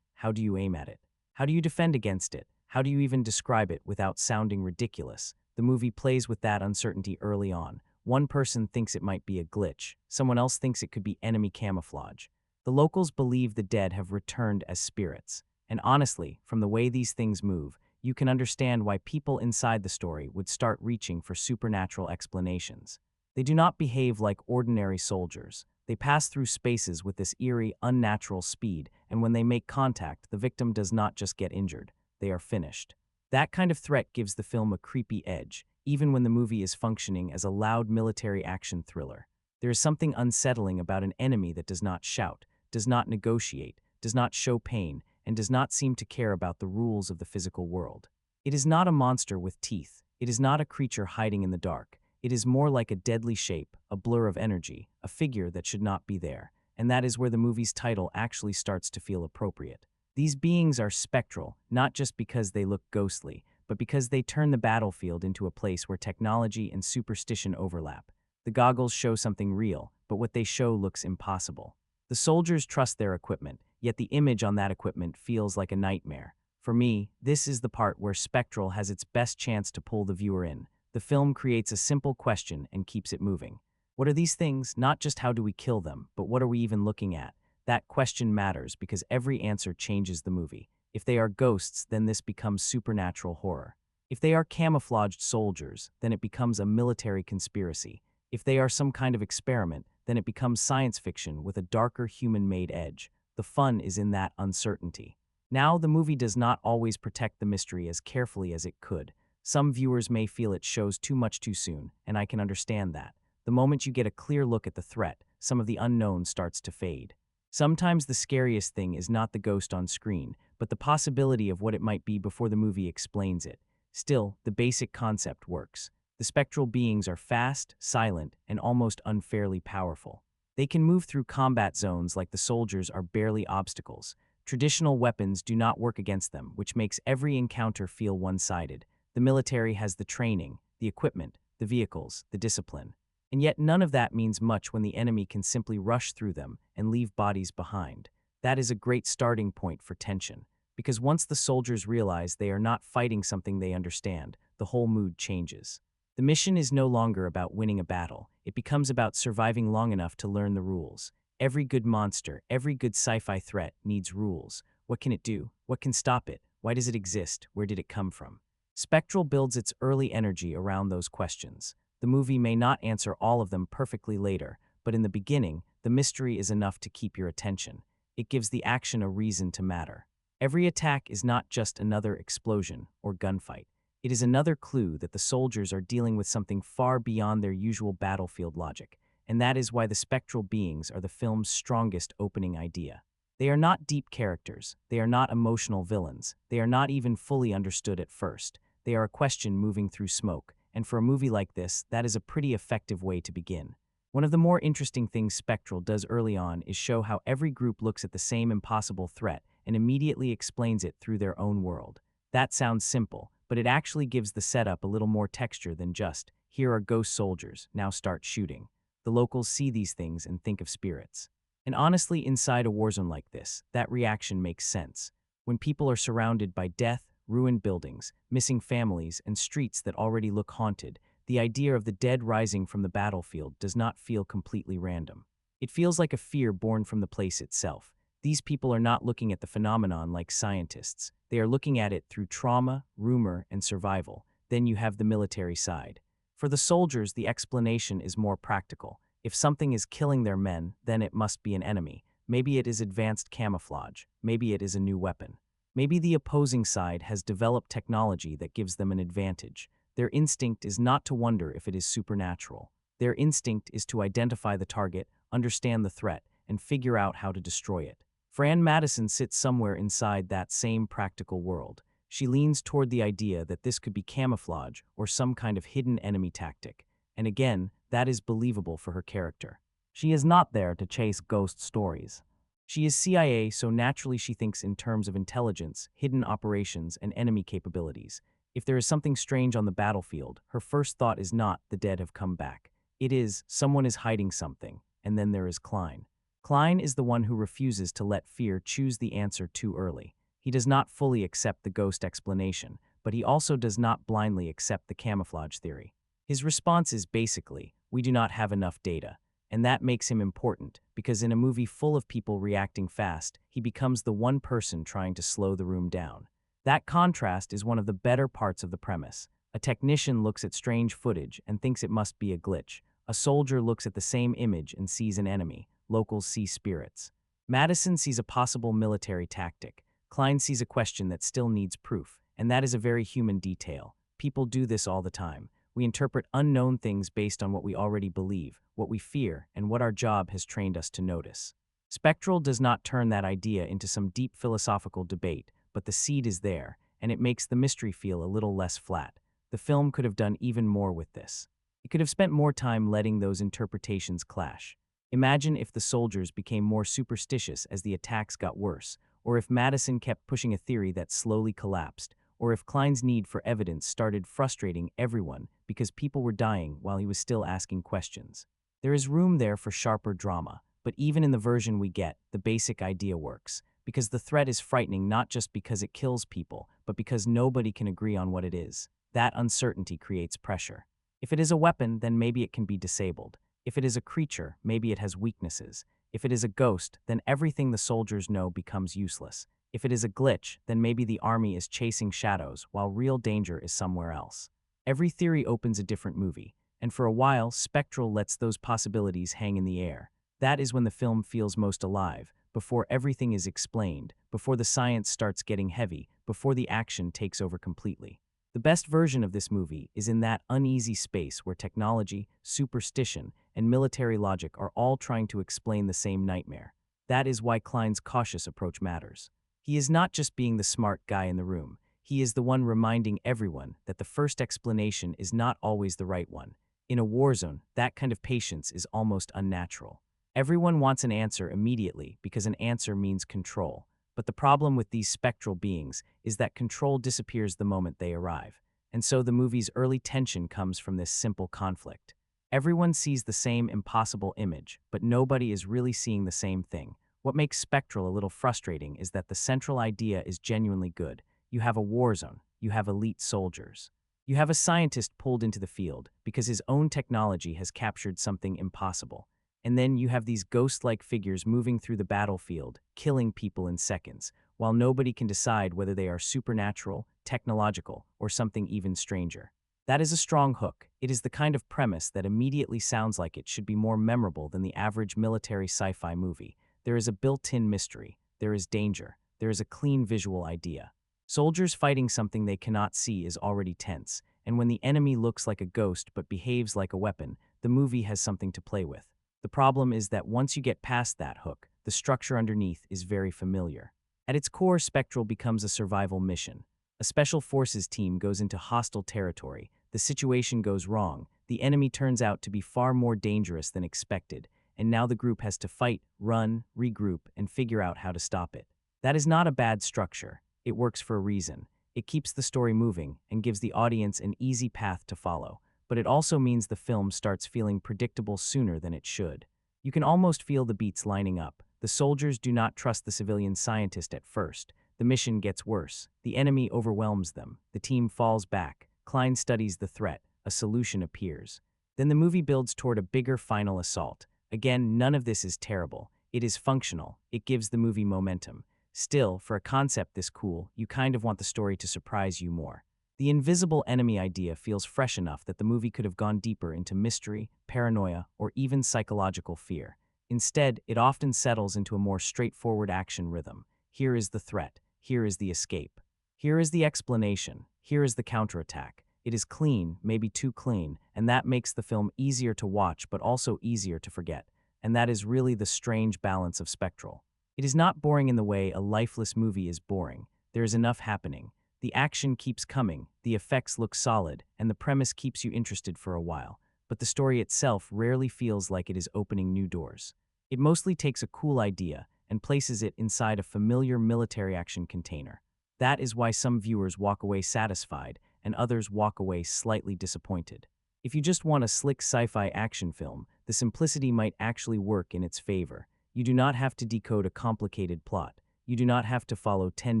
How do you aim at it? How do you defend against it? How do you even describe it without sounding ridiculous? The movie plays with that uncertainty early on. One person thinks it might be a glitch. Someone else thinks it could be enemy camouflage. The locals believe the dead have returned as spirits. And honestly, from the way these things move, you can understand why people inside the story would start reaching for supernatural explanations. They do not behave like ordinary soldiers. They pass through spaces with this eerie, unnatural speed, and when they make contact, the victim does not just get injured. They are finished. That kind of threat gives the film a creepy edge, even when the movie is functioning as a loud military action thriller. There is something unsettling about an enemy that does not shout, does not negotiate, does not show pain, and does not seem to care about the rules of the physical world. It is not a monster with teeth. It is not a creature hiding in the dark. It is more like a deadly shape, a blur of energy, a figure that should not be there. And that is where the movie's title actually starts to feel appropriate. These beings are spectral, not just because they look ghostly, but because they turn the battlefield into a place where technology and superstition overlap. The goggles show something real, but what they show looks impossible. The soldiers trust their equipment, yet the image on that equipment feels like a nightmare. For me, this is the part where Spectral has its best chance to pull the viewer in. The film creates a simple question and keeps it moving. What are these things? Not just how do we kill them, but what are we even looking at? That question matters because every answer changes the movie. If they are ghosts, then this becomes supernatural horror. If they are camouflaged soldiers, then it becomes a military conspiracy. If they are some kind of experiment, then it becomes science fiction with a darker human-made edge. The fun is in that uncertainty. Now, the movie does not always protect the mystery as carefully as it could. Some viewers may feel it shows too much too soon, and I can understand that. The moment you get a clear look at the threat, some of the unknown starts to fade. Sometimes the scariest thing is not the ghost on screen, but the possibility of what it might be before the movie explains it. Still, the basic concept works. The spectral beings are fast, silent, and almost unfairly powerful. They can move through combat zones like the soldiers are barely obstacles. Traditional weapons do not work against them, which makes every encounter feel one-sided. The military has the training, the equipment, the vehicles, the discipline. And yet none of that means much when the enemy can simply rush through them and leave bodies behind. That is a great starting point for tension, because once the soldiers realize they are not fighting something they understand, the whole mood changes. The mission is no longer about winning a battle. It becomes about surviving long enough to learn the rules. Every good monster, every good sci-fi threat needs rules. What can it do? What can stop it? Why does it exist? Where did it come from? Spectral builds its early energy around those questions. The movie may not answer all of them perfectly later, but in the beginning, the mystery is enough to keep your attention. It gives the action a reason to matter. Every attack is not just another explosion or gunfight. It is another clue that the soldiers are dealing with something far beyond their usual battlefield logic, and that is why the spectral beings are the film's strongest opening idea. They are not deep characters. They are not emotional villains. They are not even fully understood at first. They are a question moving through smoke, and for a movie like this, that is a pretty effective way to begin. One of the more interesting things Spectral does early on is show how every group looks at the same impossible threat and immediately explains it through their own world. That sounds simple, but it actually gives the setup a little more texture than just, here are ghost soldiers, now start shooting. The locals see these things and think of spirits. And honestly, inside a war zone like this, that reaction makes sense. When people are surrounded by death, ruined buildings, missing families, and streets that already look haunted, the idea of the dead rising from the battlefield does not feel completely random. It feels like a fear born from the place itself. These people are not looking at the phenomenon like scientists. They are looking at it through trauma, rumor, and survival. Then you have the military side. For the soldiers, the explanation is more practical. If something is killing their men, then it must be an enemy. Maybe it is advanced camouflage. Maybe it is a new weapon. Maybe the opposing side has developed technology that gives them an advantage. Their instinct is not to wonder if it is supernatural. Their instinct is to identify the target, understand the threat, and figure out how to destroy it. Fran Madison sits somewhere inside that same practical world. She leans toward the idea that this could be camouflage or some kind of hidden enemy tactic. And again, that is believable for her character. She is not there to chase ghost stories. She is CIA, so naturally she thinks in terms of intelligence, hidden operations, and enemy capabilities. If there is something strange on the battlefield, her first thought is not, the dead have come back. It is, someone is hiding something, and then there is Klein. Klein is the one who refuses to let fear choose the answer too early. He does not fully accept the ghost explanation, but he also does not blindly accept the camouflage theory. His response is basically, we do not have enough data. And that makes him important, because in a movie full of people reacting fast, he becomes the one person trying to slow the room down. That contrast is one of the better parts of the premise. A technician looks at strange footage and thinks it must be a glitch. A soldier looks at the same image and sees an enemy. Locals see spirits. Madison sees a possible military tactic. Klein sees a question that still needs proof, and that is a very human detail. People do this all the time. We interpret unknown things based on what we already believe, what we fear, and what our job has trained us to notice. Spectral does not turn that idea into some deep philosophical debate, but the seed is there, and it makes the mystery feel a little less flat. The film could have done even more with this. It could have spent more time letting those interpretations clash. Imagine if the soldiers became more superstitious as the attacks got worse, or if Madison kept pushing a theory that slowly collapsed, or if Klein's need for evidence started frustrating everyone because people were dying while he was still asking questions. There is room there for sharper drama, but even in the version we get, the basic idea works, because the threat is frightening not just because it kills people, but because nobody can agree on what it is. That uncertainty creates pressure. If it is a weapon, then maybe it can be disabled. If it is a creature, maybe it has weaknesses. If it is a ghost, then everything the soldiers know becomes useless. If it is a glitch, then maybe the army is chasing shadows while real danger is somewhere else. Every theory opens a different movie, and for a while, Spectral lets those possibilities hang in the air. That is when the film feels most alive, before everything is explained, before the science starts getting heavy, before the action takes over completely. The best version of this movie is in that uneasy space where technology, superstition, and military logic are all trying to explain the same nightmare. That is why Klein's cautious approach matters. He is not just being the smart guy in the room. He is the one reminding everyone that the first explanation is not always the right one. In a war zone, that kind of patience is almost unnatural. Everyone wants an answer immediately because an answer means control. But the problem with these spectral beings is that control disappears the moment they arrive. And so the movie's early tension comes from this simple conflict. Everyone sees the same impossible image, but nobody is really seeing the same thing. What makes Spectral a little frustrating is that the central idea is genuinely good. You have a war zone. You have elite soldiers. You have a scientist pulled into the field because his own technology has captured something impossible. And then you have these ghost-like figures moving through the battlefield, killing people in seconds, while nobody can decide whether they are supernatural, technological, or something even stranger. That is a strong hook. It is the kind of premise that immediately sounds like it should be more memorable than the average military sci-fi movie. There is a built-in mystery. There is danger. There is a clean visual idea. Soldiers fighting something they cannot see is already tense, and when the enemy looks like a ghost but behaves like a weapon, the movie has something to play with. The problem is that once you get past that hook, the structure underneath is very familiar. At its core, Spectral becomes a survival mission. A special forces team goes into hostile territory, the situation goes wrong, the enemy turns out to be far more dangerous than expected, and now the group has to fight, run, regroup, and figure out how to stop it. That is not a bad structure. It works for a reason. It keeps the story moving and gives the audience an easy path to follow. But it also means the film starts feeling predictable sooner than it should. You can almost feel the beats lining up. The soldiers do not trust the civilian scientist at first. The mission gets worse. The enemy overwhelms them. The team falls back. Klein studies the threat. A solution appears. Then the movie builds toward a bigger final assault. Again, none of this is terrible. It is functional. It gives the movie momentum. Still, for a concept this cool, you kind of want the story to surprise you more. The invisible enemy idea feels fresh enough that the movie could have gone deeper into mystery, paranoia, or even psychological fear. Instead, it often settles into a more straightforward action rhythm. Here is the threat. Here is the escape. Here is the explanation. Here is the counterattack. It is clean, maybe too clean, and that makes the film easier to watch but also easier to forget. And that is really the strange balance of Spectral. It is not boring in the way a lifeless movie is boring. There is enough happening. The action keeps coming, the effects look solid, and the premise keeps you interested for a while. But the story itself rarely feels like it is opening new doors. It mostly takes a cool idea and places it inside a familiar military action container. That is why some viewers walk away satisfied and others walk away slightly disappointed. If you just want a slick sci-fi action film, the simplicity might actually work in its favor. You do not have to decode a complicated plot. You do not have to follow 10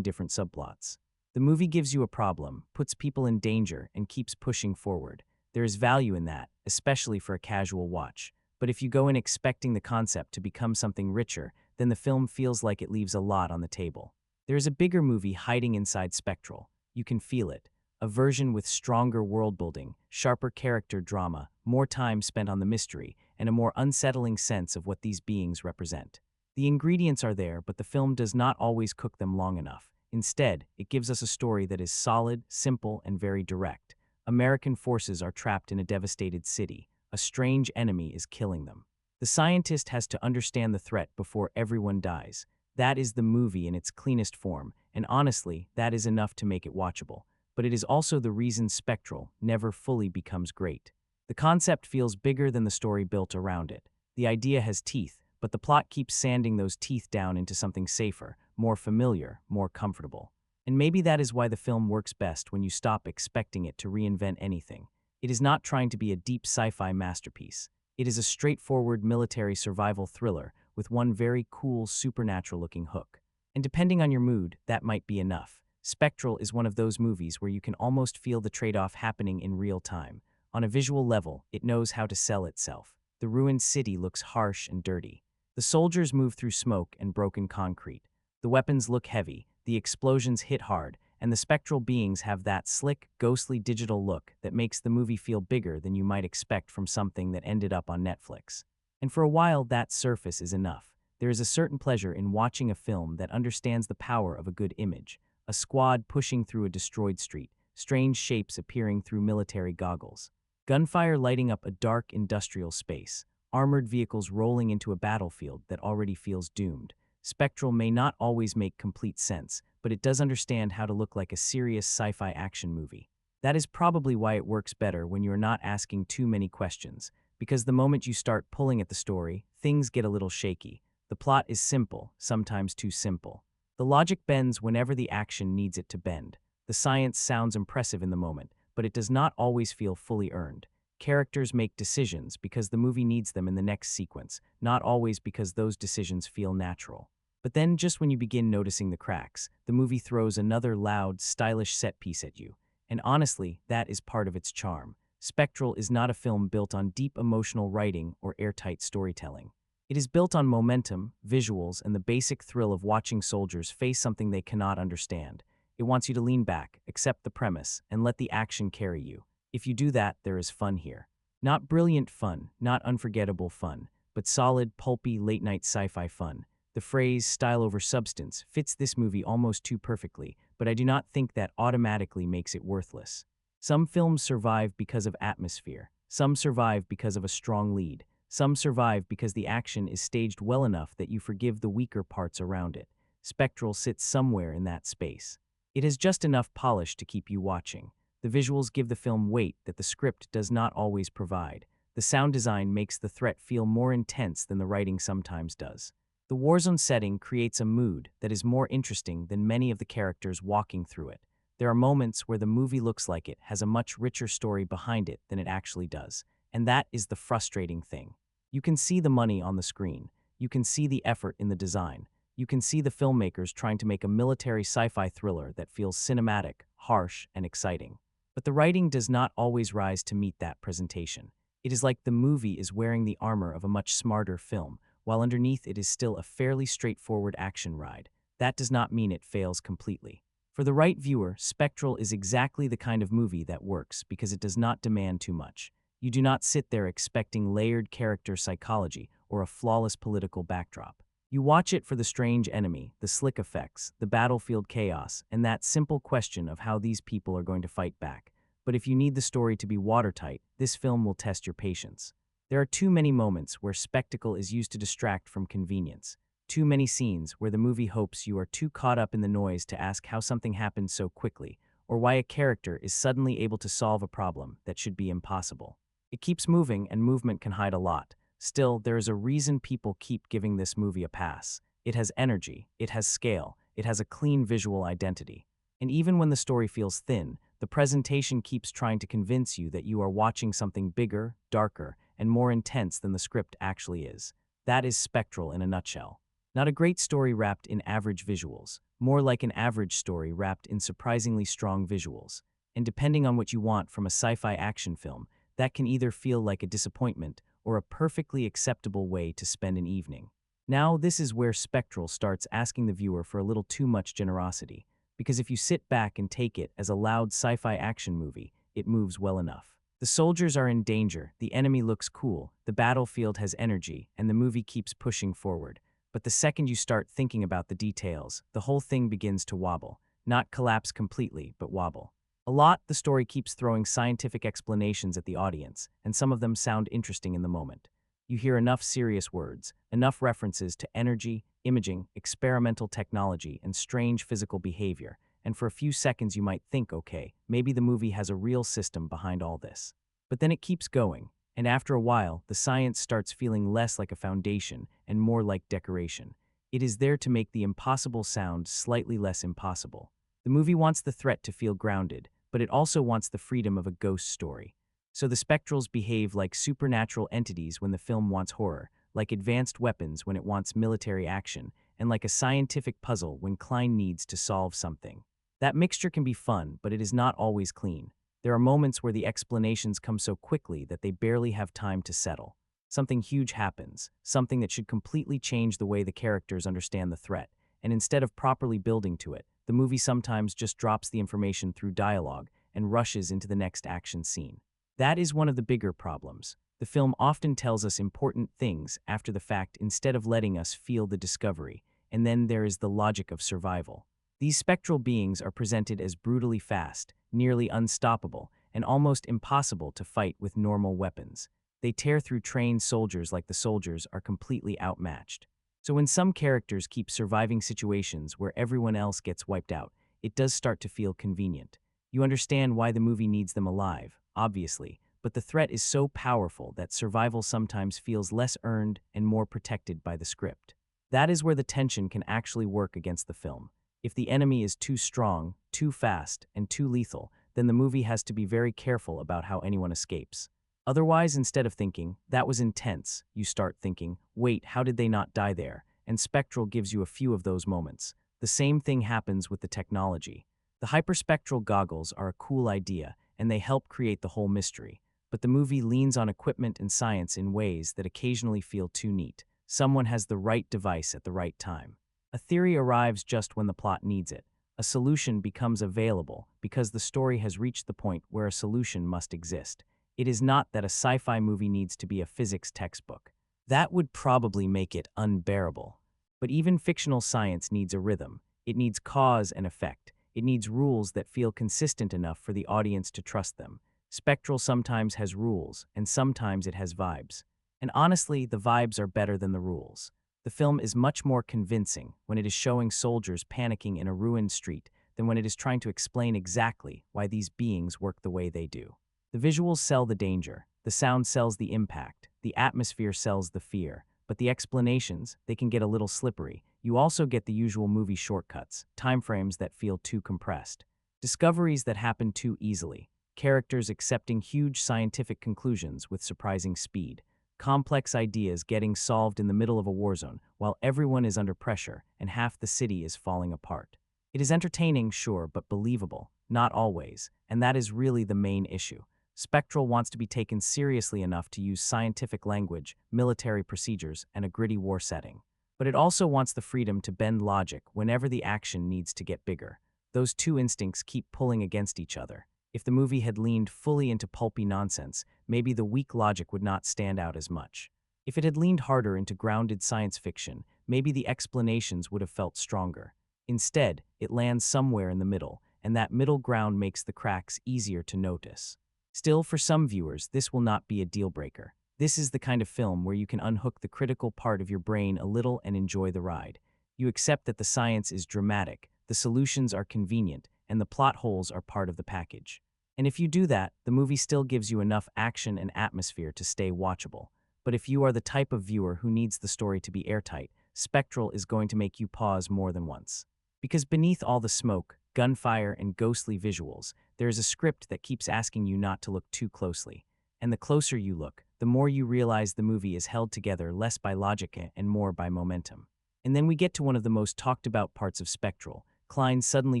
different subplots. The movie gives you a problem, puts people in danger, and keeps pushing forward. There is value in that, especially for a casual watch. But if you go in expecting the concept to become something richer, then the film feels like it leaves a lot on the table. There is a bigger movie hiding inside Spectral. You can feel it. A version with stronger world building, sharper character drama, more time spent on the mystery, and a more unsettling sense of what these beings represent. The ingredients are there, but the film does not always cook them long enough. Instead, it gives us a story that is solid, simple, and very direct. American forces are trapped in a devastated city. A strange enemy is killing them. The scientist has to understand the threat before everyone dies. That is the movie in its cleanest form, and honestly, that is enough to make it watchable. But it is also the reason Spectral never fully becomes great. The concept feels bigger than the story built around it. The idea has teeth, but the plot keeps sanding those teeth down into something safer, more familiar, more comfortable. And maybe that is why the film works best when you stop expecting it to reinvent anything. It is not trying to be a deep sci-fi masterpiece. It is a straightforward military survival thriller with one very cool supernatural-looking hook. And depending on your mood, that might be enough. Spectral is one of those movies where you can almost feel the trade-off happening in real time. On a visual level, it knows how to sell itself. The ruined city looks harsh and dirty. The soldiers move through smoke and broken concrete. The weapons look heavy, the explosions hit hard, and the spectral beings have that slick, ghostly digital look that makes the movie feel bigger than you might expect from something that ended up on Netflix. And for a while, that surface is enough. There is a certain pleasure in watching a film that understands the power of a good image. A squad pushing through a destroyed street, strange shapes appearing through military goggles. Gunfire lighting up a dark industrial space, armored vehicles rolling into a battlefield that already feels doomed. Spectral may not always make complete sense, but it does understand how to look like a serious sci-fi action movie. That is probably why it works better when you're not asking too many questions, because the moment you start pulling at the story, things get a little shaky. The plot is simple, sometimes too simple. The logic bends whenever the action needs it to bend. The science sounds impressive in the moment, but it does not always feel fully earned. Characters make decisions because the movie needs them in the next sequence, not always because those decisions feel natural. But then, just when you begin noticing the cracks, the movie throws another loud, stylish set piece at you. And honestly, that is part of its charm. Spectral is not a film built on deep emotional writing or airtight storytelling. It is built on momentum, visuals, and the basic thrill of watching soldiers face something they cannot understand. It wants you to lean back, accept the premise, and let the action carry you. If you do that, there is fun here. Not brilliant fun, not unforgettable fun, but solid, pulpy, late-night sci-fi fun. The phrase "style over substance" fits this movie almost too perfectly, but I do not think that automatically makes it worthless. Some films survive because of atmosphere. Some survive because of a strong lead. Some survive because the action is staged well enough that you forgive the weaker parts around it. Spectral sits somewhere in that space. It has just enough polish to keep you watching. The visuals give the film weight that the script does not always provide. The sound design makes the threat feel more intense than the writing sometimes does. The warzone setting creates a mood that is more interesting than many of the characters walking through it. There are moments where the movie looks like it has a much richer story behind it than it actually does, and that is the frustrating thing. You can see the money on the screen. You can see the effort in the design. You can see the filmmakers trying to make a military sci-fi thriller that feels cinematic, harsh, and exciting. But the writing does not always rise to meet that presentation. It is like the movie is wearing the armor of a much smarter film, while underneath it is still a fairly straightforward action ride. That does not mean it fails completely. For the right viewer, Spectral is exactly the kind of movie that works because it does not demand too much. You do not sit there expecting layered character psychology or a flawless political backdrop. You watch it for the strange enemy, the slick effects, the battlefield chaos, and that simple question of how these people are going to fight back. But if you need the story to be watertight, this film will test your patience. There are too many moments where spectacle is used to distract from convenience. Too many scenes where the movie hopes you are too caught up in the noise to ask how something happened so quickly, or why a character is suddenly able to solve a problem that should be impossible. It keeps moving, and movement can hide a lot. Still, there is a reason people keep giving this movie a pass. It has energy, it has scale, it has a clean visual identity. And even when the story feels thin, the presentation keeps trying to convince you that you are watching something bigger, darker, and more intense than the script actually is. That is Spectral in a nutshell. Not a great story wrapped in average visuals, more like an average story wrapped in surprisingly strong visuals. And depending on what you want from a sci-fi action film, that can either feel like a disappointment or a perfectly acceptable way to spend an evening. Now, this is where Spectral starts asking the viewer for a little too much generosity, because if you sit back and take it as a loud sci-fi action movie, it moves well enough. The soldiers are in danger, the enemy looks cool, the battlefield has energy, and the movie keeps pushing forward. But the second you start thinking about the details, the whole thing begins to wobble. Not collapse completely, but wobble. A lot, the story keeps throwing scientific explanations at the audience, and some of them sound interesting in the moment. You hear enough serious words, enough references to energy, imaging, experimental technology, and strange physical behavior, and for a few seconds you might think, okay, maybe the movie has a real system behind all this. But then it keeps going, and after a while, the science starts feeling less like a foundation and more like decoration. It is there to make the impossible sound slightly less impossible. The movie wants the threat to feel grounded, but it also wants the freedom of a ghost story. So the Spectrals behave like supernatural entities when the film wants horror, like advanced weapons when it wants military action, and like a scientific puzzle when Klein needs to solve something. That mixture can be fun, but it is not always clean. There are moments where the explanations come so quickly that they barely have time to settle. Something huge happens, something that should completely change the way the characters understand the threat, and instead of properly building to it, the movie sometimes just drops the information through dialogue and rushes into the next action scene. That is one of the bigger problems. The film often tells us important things after the fact instead of letting us feel the discovery, and then there is the logic of survival. These spectral beings are presented as brutally fast, nearly unstoppable, and almost impossible to fight with normal weapons. They tear through trained soldiers like the soldiers are completely outmatched. So when some characters keep surviving situations where everyone else gets wiped out, it does start to feel convenient. You understand why the movie needs them alive, obviously, but the threat is so powerful that survival sometimes feels less earned and more protected by the script. That is where the tension can actually work against the film. If the enemy is too strong, too fast, and too lethal, then the movie has to be very careful about how anyone escapes. Otherwise, instead of thinking, that was intense, you start thinking, wait, how did they not die there? And Spectral gives you a few of those moments. The same thing happens with the technology. The hyperspectral goggles are a cool idea, and they help create the whole mystery. But the movie leans on equipment and science in ways that occasionally feel too neat. Someone has the right device at the right time. A theory arrives just when the plot needs it. A solution becomes available because the story has reached the point where a solution must exist. It is not that a sci-fi movie needs to be a physics textbook. That would probably make it unbearable. But even fictional science needs a rhythm. It needs cause and effect. It needs rules that feel consistent enough for the audience to trust them. Spectral sometimes has rules, and sometimes it has vibes. And honestly, the vibes are better than the rules. The film is much more convincing when it is showing soldiers panicking in a ruined street than when it is trying to explain exactly why these beings work the way they do. The visuals sell the danger, the sound sells the impact, the atmosphere sells the fear, but the explanations, they can get a little slippery. You also get the usual movie shortcuts, timeframes that feel too compressed, discoveries that happen too easily, characters accepting huge scientific conclusions with surprising speed, complex ideas getting solved in the middle of a war zone while everyone is under pressure and half the city is falling apart. It is entertaining, sure, but believable, not always, and that is really the main issue. Spectral wants to be taken seriously enough to use scientific language, military procedures, and a gritty war setting. But it also wants the freedom to bend logic whenever the action needs to get bigger. Those two instincts keep pulling against each other. If the movie had leaned fully into pulpy nonsense, maybe the weak logic would not stand out as much. If it had leaned harder into grounded science fiction, maybe the explanations would have felt stronger. Instead, it lands somewhere in the middle, and that middle ground makes the cracks easier to notice. Still, for some viewers, this will not be a deal-breaker. This is the kind of film where you can unhook the critical part of your brain a little and enjoy the ride. You accept that the science is dramatic, the solutions are convenient, and the plot holes are part of the package. And if you do that, the movie still gives you enough action and atmosphere to stay watchable. But if you are the type of viewer who needs the story to be airtight, Spectral is going to make you pause more than once. Because beneath all the smoke, gunfire, and ghostly visuals, there is a script that keeps asking you not to look too closely. and the closer you look, the more you realize the movie is held together less by logic and more by momentum. And then we get to one of the most talked about parts of Spectral, Klein suddenly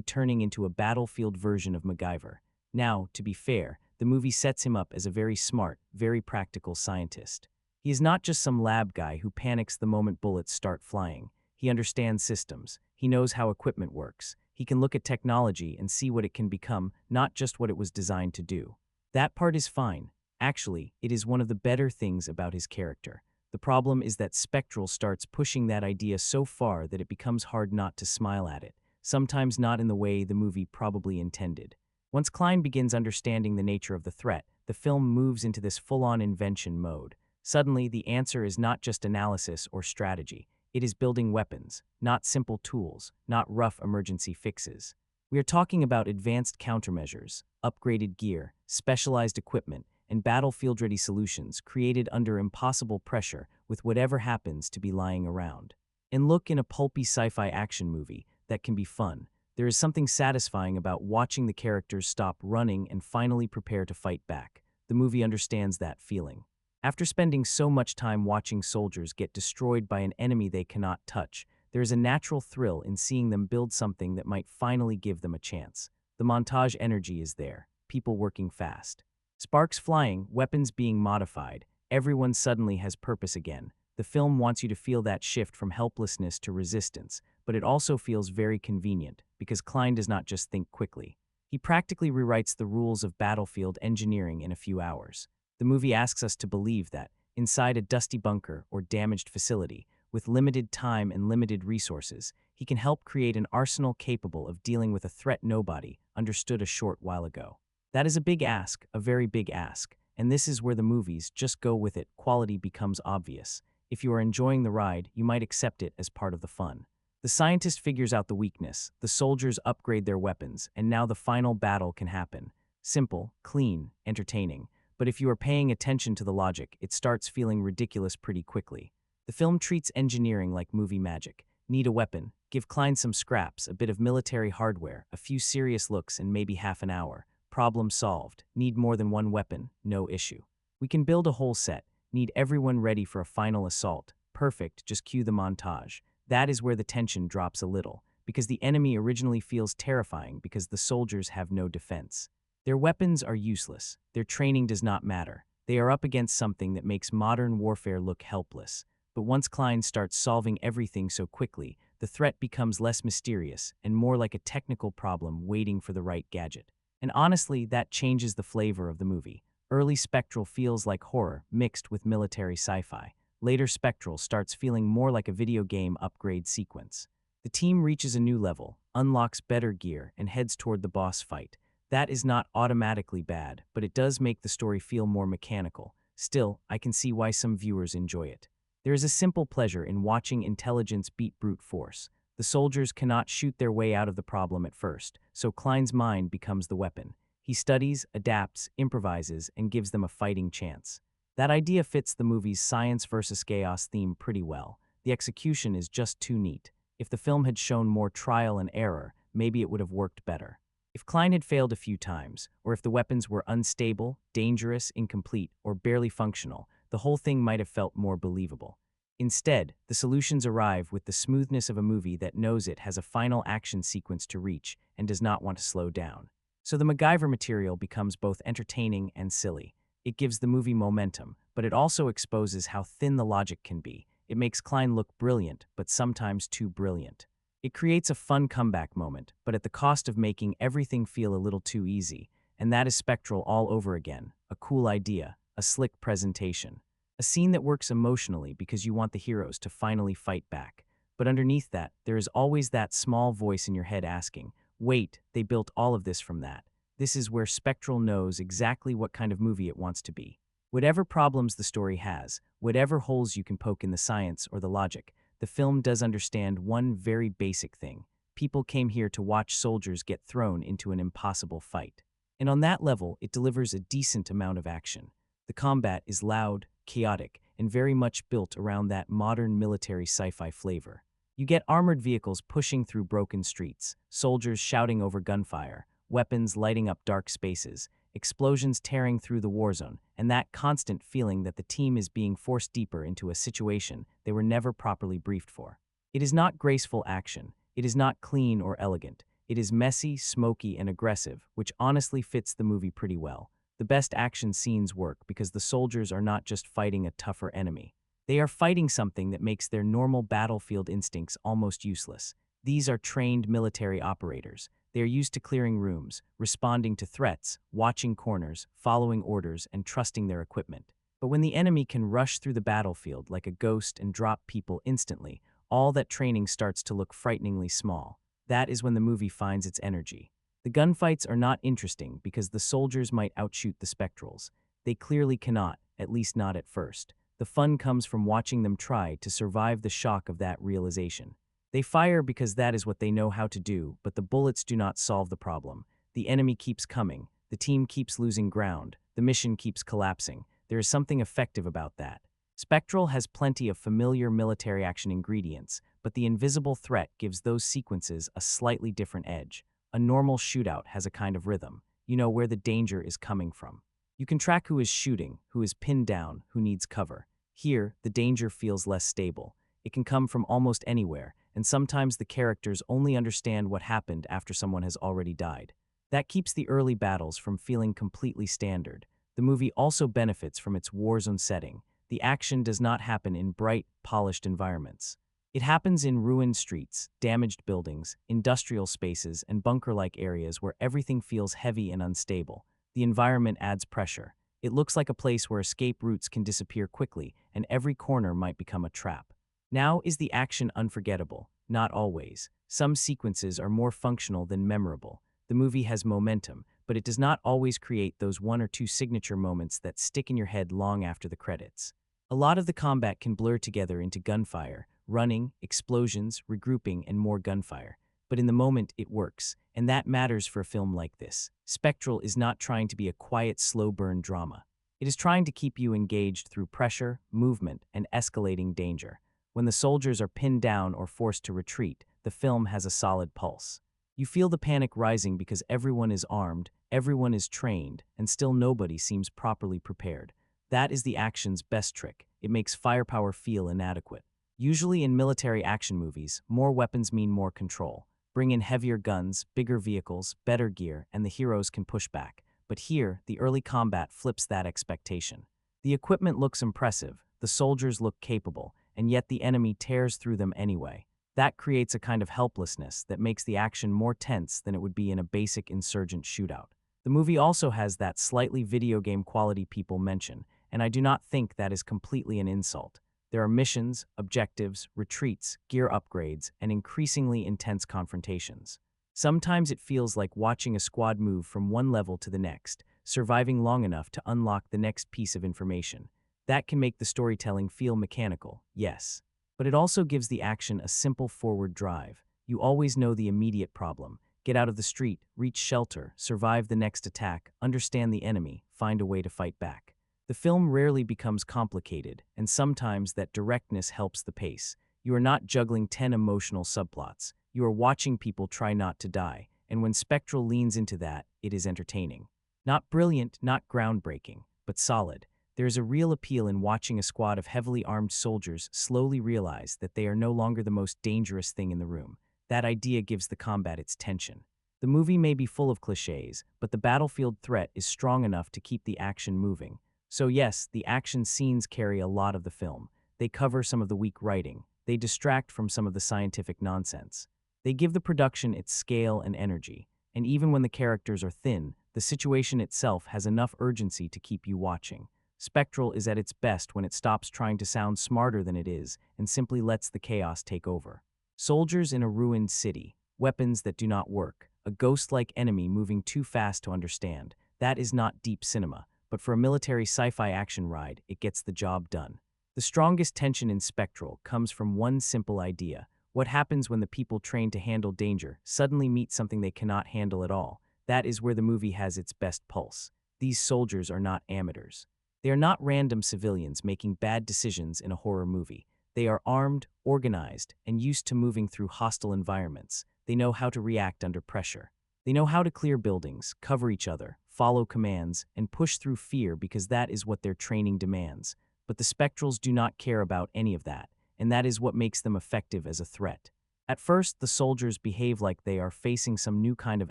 turning into a battlefield version of MacGyver. Now, to be fair, the movie sets him up as a very smart, very practical scientist. He is not just some lab guy who panics the moment bullets start flying. He understands systems. He knows how equipment works. He can look at technology and see what it can become, not just what it was designed to do. That part is fine. Actually, it is one of the better things about his character. The problem is that Spectral starts pushing that idea so far that it becomes hard not to smile at it, sometimes not in the way the movie probably intended. Once Klein begins understanding the nature of the threat, the film moves into this full-on invention mode. Suddenly, the answer is not just analysis or strategy. It is building weapons, not simple tools, not rough emergency fixes. We are talking about advanced countermeasures, upgraded gear, specialized equipment, and battlefield-ready solutions created under impossible pressure with whatever happens to be lying around. And look, in a pulpy sci-fi action movie, that can be fun. There is something satisfying about watching the characters stop running and finally prepare to fight back. The movie understands that feeling. After spending so much time watching soldiers get destroyed by an enemy they cannot touch, there is a natural thrill in seeing them build something that might finally give them a chance. The montage energy is there, people working fast. Sparks flying, weapons being modified, everyone suddenly has purpose again. The film wants you to feel that shift from helplessness to resistance, but it also feels very convenient, because Klein does not just think quickly. He practically rewrites the rules of battlefield engineering in a few hours. The movie asks us to believe that, inside a dusty bunker or damaged facility, with limited time and limited resources, he can help create an arsenal capable of dealing with a threat nobody understood a short while ago. That is a big ask, a very big ask, and this is where the movies just go with it. Quality becomes obvious. If you are enjoying the ride, you might accept it as part of the fun. The scientist figures out the weakness, the soldiers upgrade their weapons, and now the final battle can happen. Simple, clean, entertaining. But if you are paying attention to the logic, it starts feeling ridiculous pretty quickly. The film treats engineering like movie magic. Need a weapon? Give Klein some scraps, a bit of military hardware, a few serious looks, and maybe half an hour. Problem solved. Need more than one weapon? No issue. We can build a whole set. Need everyone ready for a final assault? Perfect, just cue the montage. That is where the tension drops a little, because the enemy originally feels terrifying because the soldiers have no defense. Their weapons are useless. Their training does not matter. They are up against something that makes modern warfare look helpless. But once Klein starts solving everything so quickly, the threat becomes less mysterious and more like a technical problem waiting for the right gadget. And honestly, that changes the flavor of the movie. Early Spectral feels like horror mixed with military sci-fi. Later Spectral starts feeling more like a video game upgrade sequence. The team reaches a new level, unlocks better gear, and heads toward the boss fight. That is not automatically bad, but it does make the story feel more mechanical. Still, I can see why some viewers enjoy it. There is a simple pleasure in watching intelligence beat brute force. The soldiers cannot shoot their way out of the problem at first, so Klein's mind becomes the weapon. He studies, adapts, improvises, and gives them a fighting chance. That idea fits the movie's science versus chaos theme pretty well. The execution is just too neat. If the film had shown more trial and error, maybe it would have worked better. If Klein had failed a few times, or if the weapons were unstable, dangerous, incomplete, or barely functional, the whole thing might have felt more believable. Instead, the solutions arrive with the smoothness of a movie that knows it has a final action sequence to reach and does not want to slow down. So the MacGyver material becomes both entertaining and silly. It gives the movie momentum, but it also exposes how thin the logic can be. It makes Klein look brilliant, but sometimes too brilliant. It creates a fun comeback moment, but at the cost of making everything feel a little too easy. And that is Spectral all over again. A cool idea, a slick presentation. A scene that works emotionally because you want the heroes to finally fight back. But underneath that, there is always that small voice in your head asking, wait, they built all of this from that. This is where Spectral knows exactly what kind of movie it wants to be. Whatever problems the story has, whatever holes you can poke in the science or the logic, the film does understand one very basic thing. People came here to watch soldiers get thrown into an impossible fight. And on that level, it delivers a decent amount of action. The combat is loud, chaotic, and very much built around that modern military sci-fi flavor. You get armored vehicles pushing through broken streets, soldiers shouting over gunfire, weapons lighting up dark spaces, explosions tearing through the war zone, and that constant feeling that the team is being forced deeper into a situation they were never properly briefed for. It is not graceful action. It is not clean or elegant. It is messy, smoky, and aggressive, which honestly fits the movie pretty well. The best action scenes work because the soldiers are not just fighting a tougher enemy. They are fighting something that makes their normal battlefield instincts almost useless. These are trained military operators. They are used to clearing rooms, responding to threats, watching corners, following orders, and trusting their equipment. But when the enemy can rush through the battlefield like a ghost and drop people instantly, all that training starts to look frighteningly small. That is when the movie finds its energy. The gunfights are not interesting because the soldiers might outshoot the Spectrals. They clearly cannot, at least not at first. The fun comes from watching them try to survive the shock of that realization. They fire because that is what they know how to do, but the bullets do not solve the problem. The enemy keeps coming. The team keeps losing ground. The mission keeps collapsing. There is something effective about that. Spectral has plenty of familiar military action ingredients, but the invisible threat gives those sequences a slightly different edge. A normal shootout has a kind of rhythm. You know where the danger is coming from. You can track who is shooting, who is pinned down, who needs cover. Here, the danger feels less stable. It can come from almost anywhere, and sometimes the characters only understand what happened after someone has already died. That keeps the early battles from feeling completely standard. The movie also benefits from its war zone setting. The action does not happen in bright, polished environments. It happens in ruined streets, damaged buildings, industrial spaces, and bunker-like areas where everything feels heavy and unstable. The environment adds pressure. It looks like a place where escape routes can disappear quickly, and every corner might become a trap. Now, is the action unforgettable? Not always. Some sequences are more functional than memorable. The movie has momentum, but it does not always create those one or two signature moments that stick in your head long after the credits. A lot of the combat can blur together into gunfire, running, explosions, regrouping, and more gunfire. But in the moment, it works, and that matters for a film like this. Spectral is not trying to be a quiet, slow-burn drama. It is trying to keep you engaged through pressure, movement, and escalating danger. When the soldiers are pinned down or forced to retreat, the film has a solid pulse. You feel the panic rising because everyone is armed, everyone is trained, and still nobody seems properly prepared. That is the action's best trick. It makes firepower feel inadequate. Usually in military action movies, more weapons mean more control. Bring in heavier guns, bigger vehicles, better gear, and the heroes can push back. But here, the early combat flips that expectation. The equipment looks impressive, the soldiers look capable, and yet the enemy tears through them anyway. That creates a kind of helplessness that makes the action more tense than it would be in a basic insurgent shootout. The movie also has that slightly video game quality people mention, and I do not think that is completely an insult. There are missions, objectives, retreats, gear upgrades, and increasingly intense confrontations. Sometimes it feels like watching a squad move from one level to the next, surviving long enough to unlock the next piece of information. That can make the storytelling feel mechanical, yes. But it also gives the action a simple forward drive. You always know the immediate problem. Get out of the street, reach shelter, survive the next attack, understand the enemy, find a way to fight back. The film rarely becomes complicated, and sometimes that directness helps the pace. You are not juggling 10 emotional subplots. You are watching people try not to die, and when Spectral leans into that, it is entertaining. Not brilliant, not groundbreaking, but solid. There is a real appeal in watching a squad of heavily armed soldiers slowly realize that they are no longer the most dangerous thing in the room. That idea gives the combat its tension. The movie may be full of cliches, but the battlefield threat is strong enough to keep the action moving. So yes, the action scenes carry a lot of the film. They cover some of the weak writing. They distract from some of the scientific nonsense. They give the production its scale and energy. And even when the characters are thin, the situation itself has enough urgency to keep you watching. Spectral is at its best when it stops trying to sound smarter than it is and simply lets the chaos take over. Soldiers in a ruined city, weapons that do not work, a ghost-like enemy moving too fast to understand. That is not deep cinema, but for a military sci-fi action ride, it gets the job done. The strongest tension in Spectral comes from one simple idea. What happens when the people trained to handle danger suddenly meet something they cannot handle at all? That is where the movie has its best pulse. These soldiers are not amateurs. They are not random civilians making bad decisions in a horror movie. They are armed, organized, and used to moving through hostile environments. They know how to react under pressure. They know how to clear buildings, cover each other, follow commands, and push through fear because that is what their training demands. But the Spectrals do not care about any of that, and that is what makes them effective as a threat. At first, the soldiers behave like they are facing some new kind of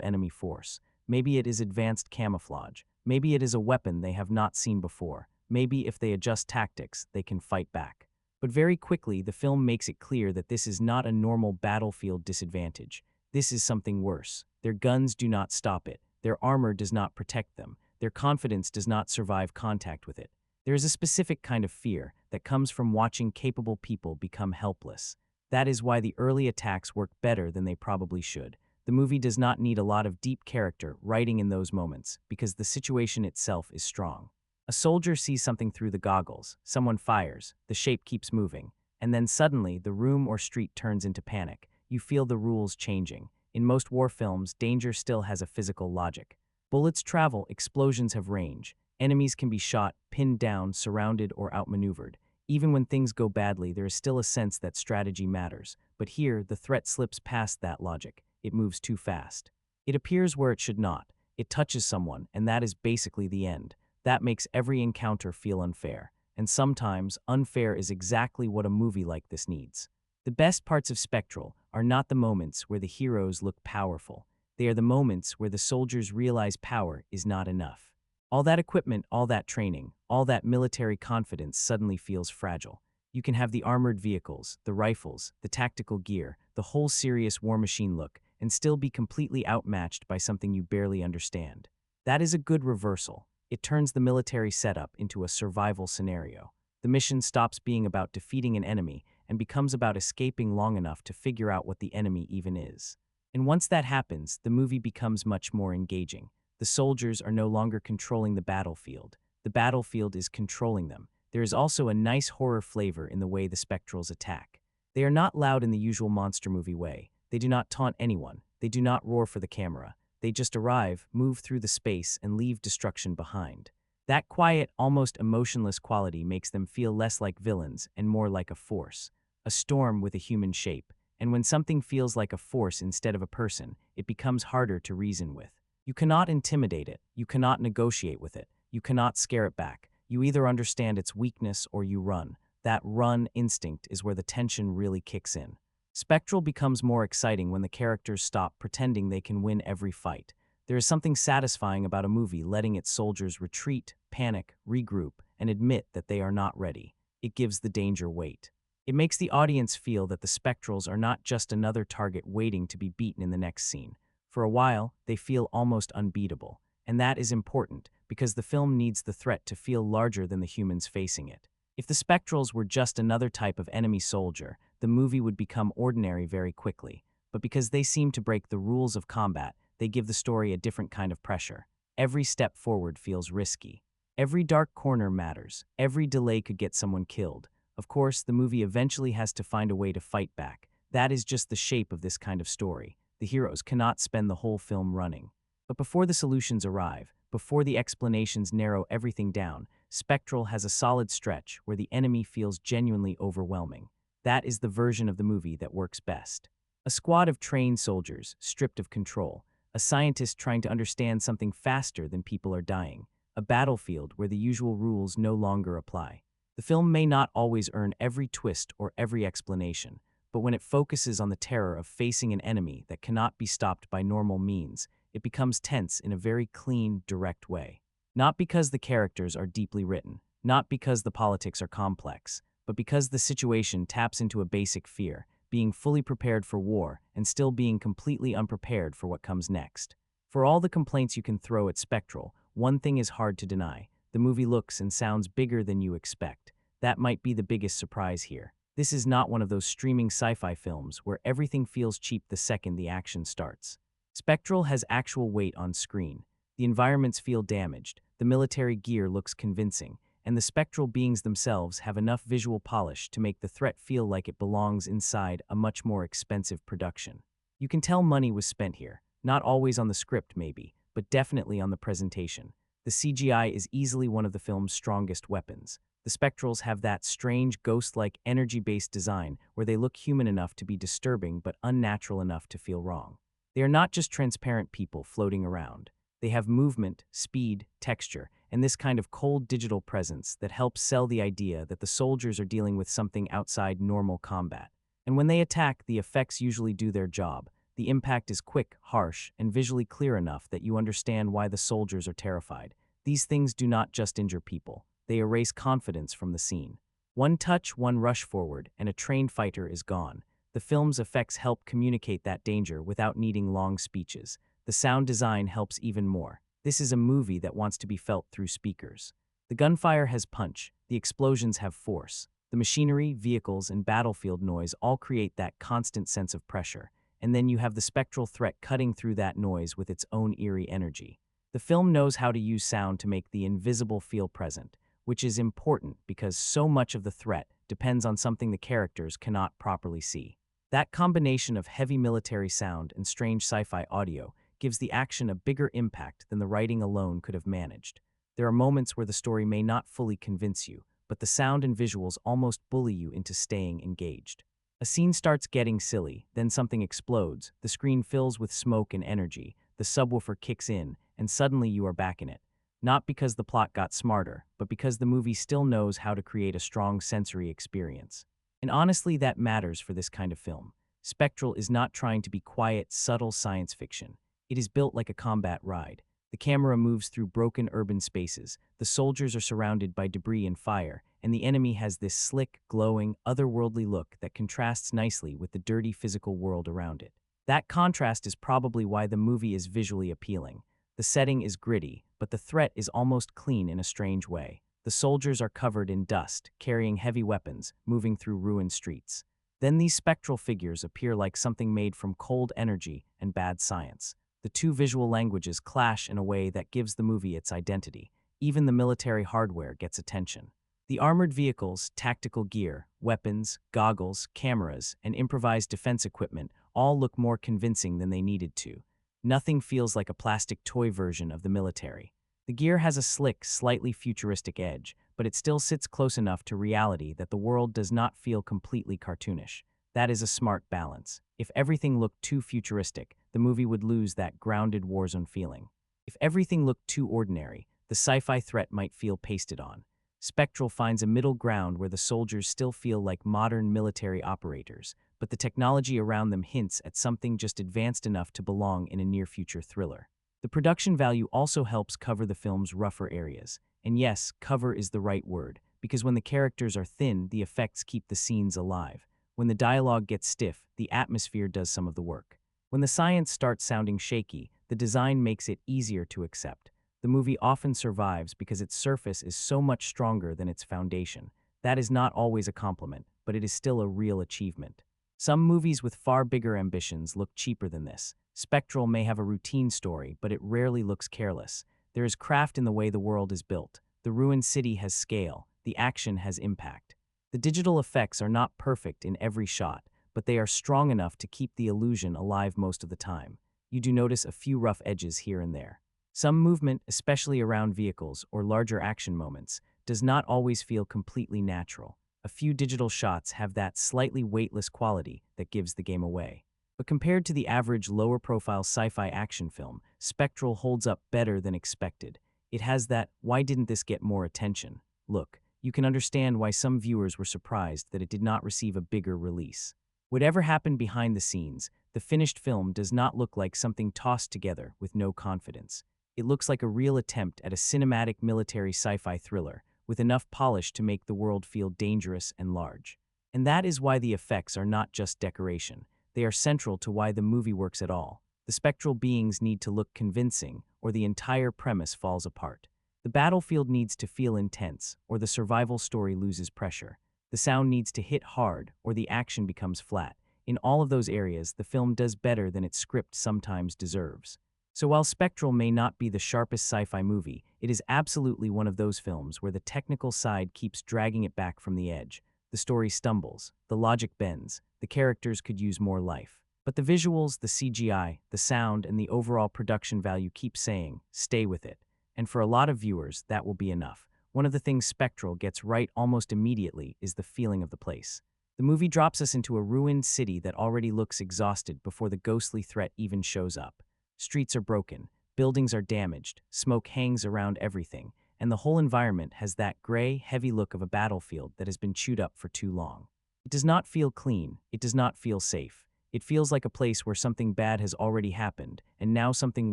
enemy force. Maybe it is advanced camouflage. Maybe it is a weapon they have not seen before. Maybe if they adjust tactics, they can fight back. But very quickly, the film makes it clear that this is not a normal battlefield disadvantage. This is something worse. Their guns do not stop it. Their armor does not protect them. Their confidence does not survive contact with it. There is a specific kind of fear that comes from watching capable people become helpless. That is why the early attacks work better than they probably should. The movie does not need a lot of deep character writing in those moments because the situation itself is strong. A soldier sees something through the goggles, someone fires, the shape keeps moving, and then suddenly the room or street turns into panic. You feel the rules changing. In most war films, danger still has a physical logic. Bullets travel, explosions have range. Enemies can be shot, pinned down, surrounded, or outmaneuvered. Even when things go badly, there is still a sense that strategy matters. But here, the threat slips past that logic. It moves too fast. It appears where it should not. It touches someone, and that is basically the end. That makes every encounter feel unfair. And sometimes, unfair is exactly what a movie like this needs. The best parts of Spectral are not the moments where the heroes look powerful. They are the moments where the soldiers realize power is not enough. All that equipment, all that training, all that military confidence suddenly feels fragile. You can have the armored vehicles, the rifles, the tactical gear, the whole serious war machine look, and still be completely outmatched by something you barely understand. That is a good reversal. It turns the military setup into a survival scenario. The mission stops being about defeating an enemy and becomes about escaping long enough to figure out what the enemy even is. And once that happens, the movie becomes much more engaging. The soldiers are no longer controlling the battlefield. The battlefield is controlling them. There is also a nice horror flavor in the way the Spectrals attack. They are not loud in the usual monster movie way. They do not taunt anyone. They do not roar for the camera. They just arrive, move through the space, and leave destruction behind. That quiet, almost emotionless quality makes them feel less like villains and more like a force, a storm with a human shape. And when something feels like a force instead of a person, it becomes harder to reason with. You cannot intimidate it. You cannot negotiate with it. You cannot scare it back. You either understand its weakness or you run. That run instinct is where the tension really kicks in. Spectral becomes more exciting when the characters stop pretending they can win every fight. There is something satisfying about a movie letting its soldiers retreat, panic, regroup, and admit that they are not ready. It gives the danger weight. It makes the audience feel that the Spectrals are not just another target waiting to be beaten in the next scene. For a while, they feel almost unbeatable. And that is important, because the film needs the threat to feel larger than the humans facing it. If the Spectrals were just another type of enemy soldier, the movie would become ordinary very quickly. But because they seem to break the rules of combat, they give the story a different kind of pressure. Every step forward feels risky. Every dark corner matters. Every delay could get someone killed. Of course, the movie eventually has to find a way to fight back. That is just the shape of this kind of story. The heroes cannot spend the whole film running. But before the solutions arrive, before the explanations narrow everything down, Spectral has a solid stretch where the enemy feels genuinely overwhelming. That is the version of the movie that works best. A squad of trained soldiers, stripped of control. A scientist trying to understand something faster than people are dying. A battlefield where the usual rules no longer apply. The film may not always earn every twist or every explanation, but when it focuses on the terror of facing an enemy that cannot be stopped by normal means, it becomes tense in a very clean, direct way. Not because the characters are deeply written, not because the politics are complex, but because the situation taps into a basic fear, being fully prepared for war and still being completely unprepared for what comes next. For all the complaints you can throw at Spectral, one thing is hard to deny. The movie looks and sounds bigger than you expect. That might be the biggest surprise here. This is not one of those streaming sci-fi films where everything feels cheap the second the action starts. Spectral has actual weight on screen. The environments feel damaged, the military gear looks convincing, and the spectral beings themselves have enough visual polish to make the threat feel like it belongs inside a much more expensive production. You can tell money was spent here, not always on the script maybe, but definitely on the presentation. The CGI is easily one of the film's strongest weapons. The Spectrals have that strange, ghost-like, energy-based design where they look human enough to be disturbing but unnatural enough to feel wrong. They are not just transparent people floating around. They have movement, speed, texture, and this kind of cold digital presence that helps sell the idea that the soldiers are dealing with something outside normal combat. And when they attack, the effects usually do their job. The impact is quick, harsh, and visually clear enough that you understand why the soldiers are terrified. These things do not just injure people, they erase confidence from the scene. One touch, one rush forward, and a trained fighter is gone. The film's effects help communicate that danger without needing long speeches. The sound design helps even more. This is a movie that wants to be felt through speakers. The gunfire has punch, the explosions have force. The machinery, vehicles, and battlefield noise all create that constant sense of pressure. And then you have the spectral threat cutting through that noise with its own eerie energy. The film knows how to use sound to make the invisible feel present, which is important because so much of the threat depends on something the characters cannot properly see. That combination of heavy military sound and strange sci-fi audio gives the action a bigger impact than the writing alone could have managed. There are moments where the story may not fully convince you, but the sound and visuals almost bully you into staying engaged. A scene starts getting silly, then something explodes, the screen fills with smoke and energy, the subwoofer kicks in, and suddenly you are back in it. Not because the plot got smarter, but because the movie still knows how to create a strong sensory experience. And honestly, that matters for this kind of film. Spectral is not trying to be quiet, subtle science fiction. It is built like a combat ride. The camera moves through broken urban spaces, the soldiers are surrounded by debris and fire, and the enemy has this slick, glowing, otherworldly look that contrasts nicely with the dirty physical world around it. That contrast is probably why the movie is visually appealing. The setting is gritty, but the threat is almost clean in a strange way. The soldiers are covered in dust, carrying heavy weapons, moving through ruined streets. Then these spectral figures appear like something made from cold energy and bad science. The two visual languages clash in a way that gives the movie its identity. Even the military hardware gets attention. The armored vehicles, tactical gear, weapons, goggles, cameras, and improvised defense equipment all look more convincing than they needed to. Nothing feels like a plastic toy version of the military. The gear has a slick, slightly futuristic edge, but it still sits close enough to reality that the world does not feel completely cartoonish. That is a smart balance. If everything looked too futuristic, the movie would lose that grounded warzone feeling. If everything looked too ordinary, the sci-fi threat might feel pasted on. Spectral finds a middle ground where the soldiers still feel like modern military operators, but the technology around them hints at something just advanced enough to belong in a near-future thriller. The production value also helps cover the film's rougher areas. And yes, cover is the right word, because when the characters are thin, the effects keep the scenes alive. When the dialogue gets stiff, the atmosphere does some of the work. When the science starts sounding shaky, the design makes it easier to accept. The movie often survives because its surface is so much stronger than its foundation. That is not always a compliment, but it is still a real achievement. Some movies with far bigger ambitions look cheaper than this. Spectral may have a routine story, but it rarely looks careless. There is craft in the way the world is built. The ruined city has scale. The action has impact. The digital effects are not perfect in every shot, but they are strong enough to keep the illusion alive most of the time. You do notice a few rough edges here and there. Some movement, especially around vehicles or larger action moments, does not always feel completely natural. A few digital shots have that slightly weightless quality that gives the game away. But compared to the average lower-profile sci-fi action film, Spectral holds up better than expected. It has that, why didn't this get more attention? Look, you can understand why some viewers were surprised that it did not receive a bigger release. Whatever happened behind the scenes, the finished film does not look like something tossed together with no confidence. It looks like a real attempt at a cinematic military sci-fi thriller, with enough polish to make the world feel dangerous and large. And that is why the effects are not just decoration. They are central to why the movie works at all. The spectral beings need to look convincing, or the entire premise falls apart. The battlefield needs to feel intense, or the survival story loses pressure. The sound needs to hit hard, or the action becomes flat. In all of those areas, the film does better than its script sometimes deserves. So while Spectral may not be the sharpest sci-fi movie, it is absolutely one of those films where the technical side keeps dragging it back from the edge. The story stumbles, the logic bends, the characters could use more life. But the visuals, the CGI, the sound, and the overall production value keep saying, stay with it. And for a lot of viewers, that will be enough. One of the things Spectral gets right almost immediately is the feeling of the place. The movie drops us into a ruined city that already looks exhausted before the ghostly threat even shows up. Streets are broken, Buildings are damaged, smoke hangs around everything, and the whole environment has that gray, heavy look of a battlefield that has been chewed up for too long. It does not feel clean, it does not feel safe. It feels like a place where something bad has already happened, and now something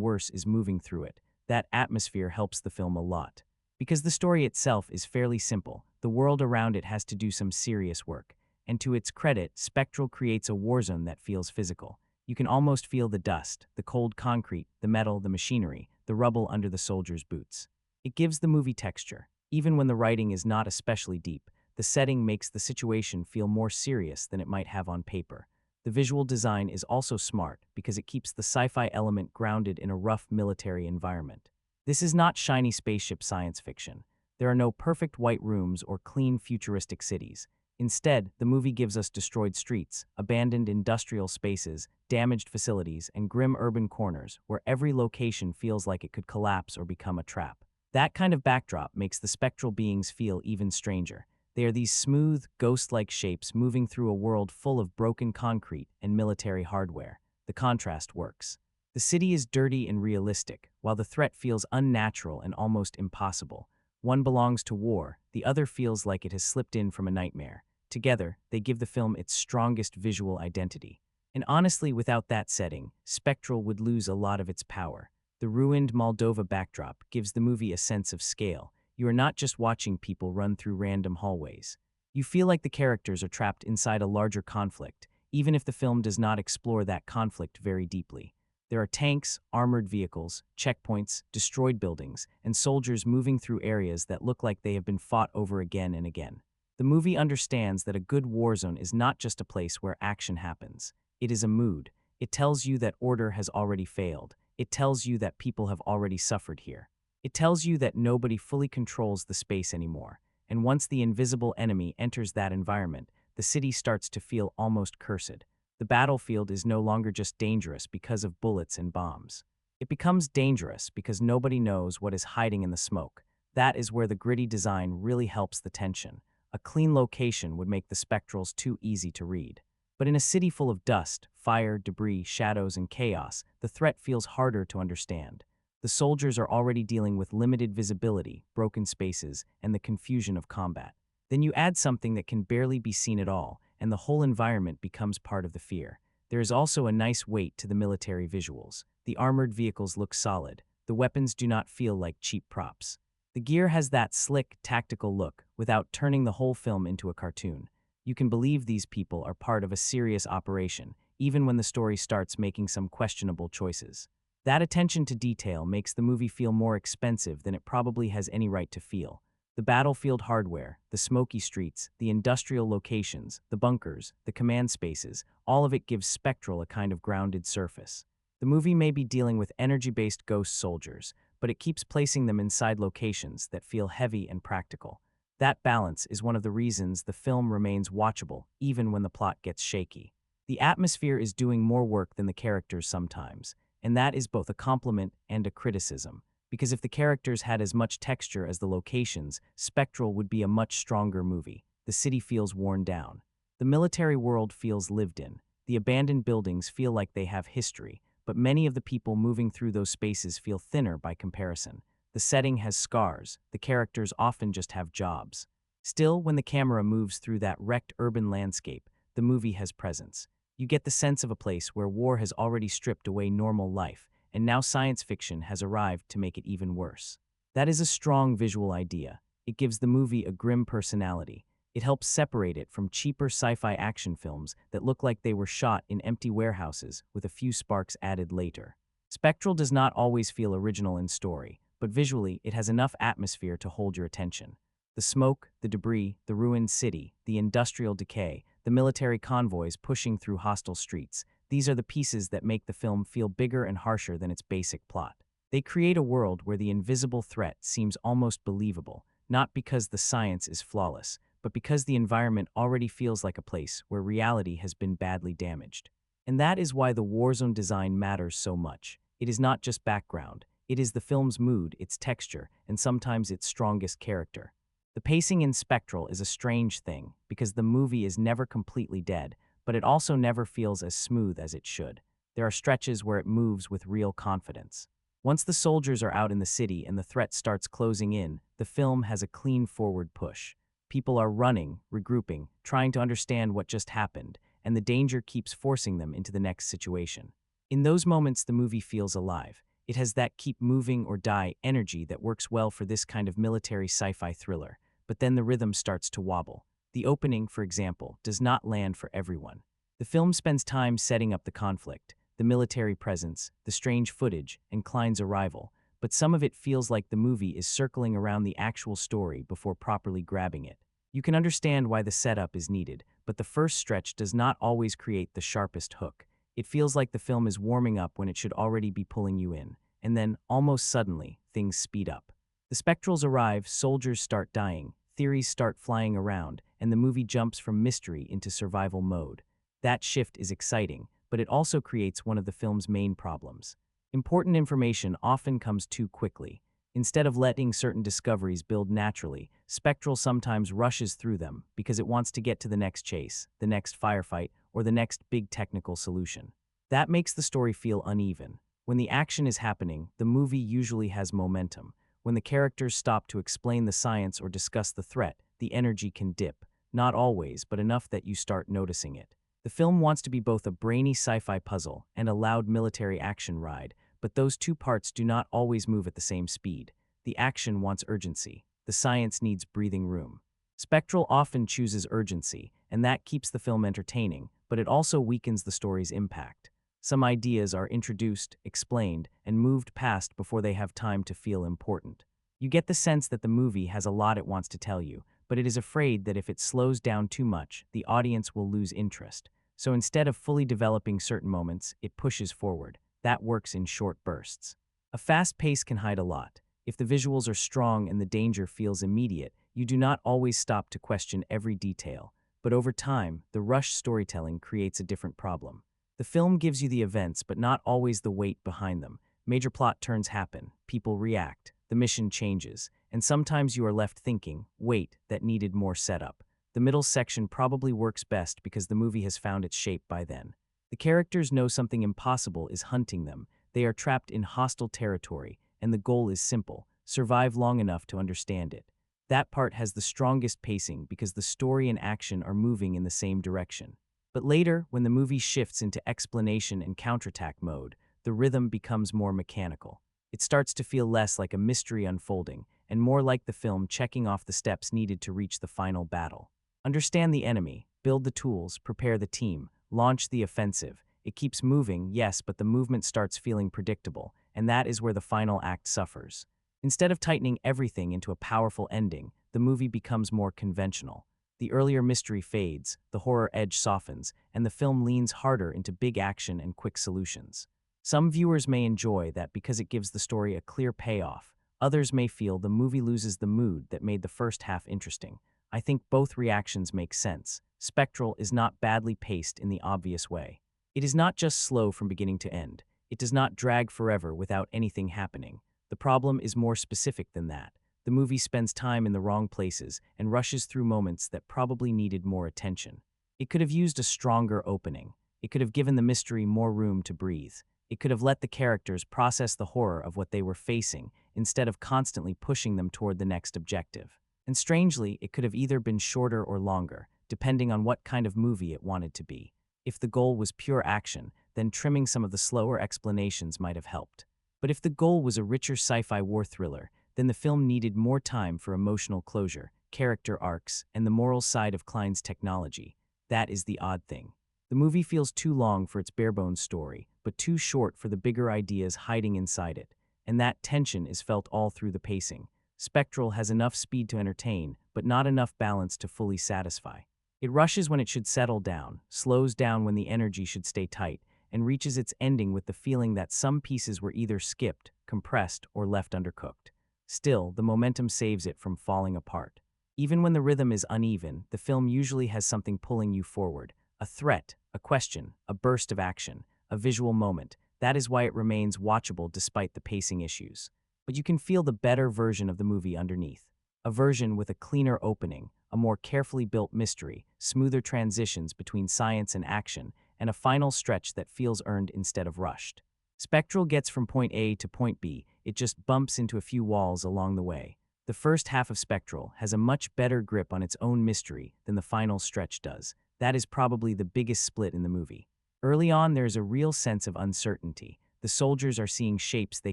worse is moving through it. That atmosphere helps the film a lot. Because the story itself is fairly simple, the world around it has to do some serious work. And to its credit, Spectral creates a war zone that feels physical. You can almost feel the dust, the cold concrete, the metal, the machinery, the rubble under the soldiers' boots. It gives the movie texture. Even when the writing is not especially deep, the setting makes the situation feel more serious than it might have on paper. The visual design is also smart because it keeps the sci-fi element grounded in a rough military environment. This is not shiny spaceship science fiction. There are no perfect white rooms or clean futuristic cities. Instead, the movie gives us destroyed streets, abandoned industrial spaces, damaged facilities, and grim urban corners where every location feels like it could collapse or become a trap. That kind of backdrop makes the spectral beings feel even stranger. They are these smooth, ghost-like shapes moving through a world full of broken concrete and military hardware. The contrast works. The city is dirty and realistic, while the threat feels unnatural and almost impossible. One belongs to war, the other feels like it has slipped in from a nightmare. Together, they give the film its strongest visual identity. And honestly, without that setting, Spectral would lose a lot of its power. The ruined Moldova backdrop gives the movie a sense of scale. You are not just watching people run through random hallways. You feel like the characters are trapped inside a larger conflict, even if the film does not explore that conflict very deeply. There are tanks, armored vehicles, checkpoints, destroyed buildings, and soldiers moving through areas that look like they have been fought over again and again. The movie understands that a good war zone is not just a place where action happens. It is a mood. It tells you that order has already failed. It tells you that people have already suffered here. It tells you that nobody fully controls the space anymore. And once the invisible enemy enters that environment, the city starts to feel almost cursed. The battlefield is no longer just dangerous because of bullets and bombs. It becomes dangerous because nobody knows what is hiding in the smoke. That is where the gritty design really helps the tension. A clean location would make the spectrals too easy to read. But in a city full of dust, fire, debris, shadows, and chaos, the threat feels harder to understand. The soldiers are already dealing with limited visibility, broken spaces, and the confusion of combat. Then you add something that can barely be seen at all, and the whole environment becomes part of the fear. There is also a nice weight to the military visuals. The armored vehicles look solid. The weapons do not feel like cheap props. The gear has that slick, tactical look without turning the whole film into a cartoon. You can believe these people are part of a serious operation, even when the story starts making some questionable choices. That attention to detail makes the movie feel more expensive than it probably has any right to feel. The battlefield hardware, the smoky streets, the industrial locations, the bunkers, the command spaces, all of it gives Spectral a kind of grounded surface. The movie may be dealing with energy-based ghost soldiers, but it keeps placing them inside locations that feel heavy and practical. That balance is one of the reasons the film remains watchable, even when the plot gets shaky. The atmosphere is doing more work than the characters sometimes, and that is both a compliment and a criticism. Because if the characters had as much texture as the locations, Spectral would be a much stronger movie. The city feels worn down. The military world feels lived in. The abandoned buildings feel like they have history, but many of the people moving through those spaces feel thinner by comparison. The setting has scars. The characters often just have jobs. Still, when the camera moves through that wrecked urban landscape, the movie has presence. You get the sense of a place where war has already stripped away normal life, and now science fiction has arrived to make it even worse. That is a strong visual idea. It gives the movie a grim personality. It helps separate it from cheaper sci-fi action films that look like they were shot in empty warehouses with a few sparks added later. Spectral does not always feel original in story, but visually it has enough atmosphere to hold your attention. The smoke, the debris, the ruined city, the industrial decay, the military convoys pushing through hostile streets, these are the pieces that make the film feel bigger and harsher than its basic plot. They create a world where the invisible threat seems almost believable, not because the science is flawless, but because the environment already feels like a place where reality has been badly damaged. And that is why the warzone design matters so much. It is not just background. It is the film's mood, its texture, and sometimes its strongest character. The pacing in Spectral is a strange thing, because the movie is never completely dead, but it also never feels as smooth as it should. There are stretches where it moves with real confidence. Once the soldiers are out in the city and the threat starts closing in, the film has a clean forward push. People are running, regrouping, trying to understand what just happened, and the danger keeps forcing them into the next situation. In those moments, the movie feels alive. It has that keep moving or die energy that works well for this kind of military sci-fi thriller, but then the rhythm starts to wobble. The opening, for example, does not land for everyone. The film spends time setting up the conflict, the military presence, the strange footage, and Klein's arrival, but some of it feels like the movie is circling around the actual story before properly grabbing it. You can understand why the setup is needed, but the first stretch does not always create the sharpest hook. It feels like the film is warming up when it should already be pulling you in, and then, almost suddenly, things speed up. The Spectrals arrive, soldiers start dying, theories start flying around, and the movie jumps from mystery into survival mode. That shift is exciting, but it also creates one of the film's main problems. Important information often comes too quickly. Instead of letting certain discoveries build naturally, Spectral sometimes rushes through them because it wants to get to the next chase, the next firefight, or the next big technical solution. That makes the story feel uneven. When the action is happening, the movie usually has momentum. When the characters stop to explain the science or discuss the threat, the energy can dip. Not always, but enough that you start noticing it. The film wants to be both a brainy sci-fi puzzle and a loud military action ride, but those two parts do not always move at the same speed. The action wants urgency. The science needs breathing room. Spectral often chooses urgency, and that keeps the film entertaining, but it also weakens the story's impact. Some ideas are introduced, explained, and moved past before they have time to feel important. You get the sense that the movie has a lot it wants to tell you, but it is afraid that if it slows down too much, the audience will lose interest. So instead of fully developing certain moments, it pushes forward. That works in short bursts. A fast pace can hide a lot. If the visuals are strong and the danger feels immediate, you do not always stop to question every detail. But over time, the rushed storytelling creates a different problem. The film gives you the events, but not always the weight behind them. Major plot turns happen, people react, the mission changes, and sometimes you are left thinking, wait, that needed more setup. The middle section probably works best because the movie has found its shape by then. The characters know something impossible is hunting them. They are trapped in hostile territory, and the goal is simple: survive long enough to understand it. That part has the strongest pacing because the story and action are moving in the same direction. But later, when the movie shifts into explanation and counterattack mode, the rhythm becomes more mechanical. It starts to feel less like a mystery unfolding, and more like the film checking off the steps needed to reach the final battle. Understand the enemy, build the tools, prepare the team, launch the offensive. It keeps moving, yes, but the movement starts feeling predictable, and that is where the final act suffers. Instead of tightening everything into a powerful ending, the movie becomes more conventional. The earlier mystery fades, the horror edge softens, and the film leans harder into big action and quick solutions. Some viewers may enjoy that because it gives the story a clear payoff. Others may feel the movie loses the mood that made the first half interesting. I think both reactions make sense. Spectral is not badly paced in the obvious way. It is not just slow from beginning to end. It does not drag forever without anything happening. The problem is more specific than that. The movie spends time in the wrong places and rushes through moments that probably needed more attention. It could have used a stronger opening. It could have given the mystery more room to breathe. It could have let the characters process the horror of what they were facing instead of constantly pushing them toward the next objective. And strangely, it could have either been shorter or longer, depending on what kind of movie it wanted to be. If the goal was pure action, then trimming some of the slower explanations might have helped. But if the goal was a richer sci-fi war thriller, then the film needed more time for emotional closure, character arcs, and the moral side of Klein's technology. That is the odd thing. The movie feels too long for its bare-bones story, but too short for the bigger ideas hiding inside it, and that tension is felt all through the pacing. Spectral has enough speed to entertain, but not enough balance to fully satisfy. It rushes when it should settle down, slows down when the energy should stay tight, and reaches its ending with the feeling that some pieces were either skipped, compressed, or left undercooked. Still, the momentum saves it from falling apart. Even when the rhythm is uneven, the film usually has something pulling you forward. A threat, a question, a burst of action, a visual moment. That is why it remains watchable despite the pacing issues. But you can feel the better version of the movie underneath. A version with a cleaner opening, a more carefully built mystery, smoother transitions between science and action, and a final stretch that feels earned instead of rushed. Spectral gets from point A to point B, it just bumps into a few walls along the way. The first half of Spectral has a much better grip on its own mystery than the final stretch does. That is probably the biggest split in the movie. Early on, there is a real sense of uncertainty. The soldiers are seeing shapes they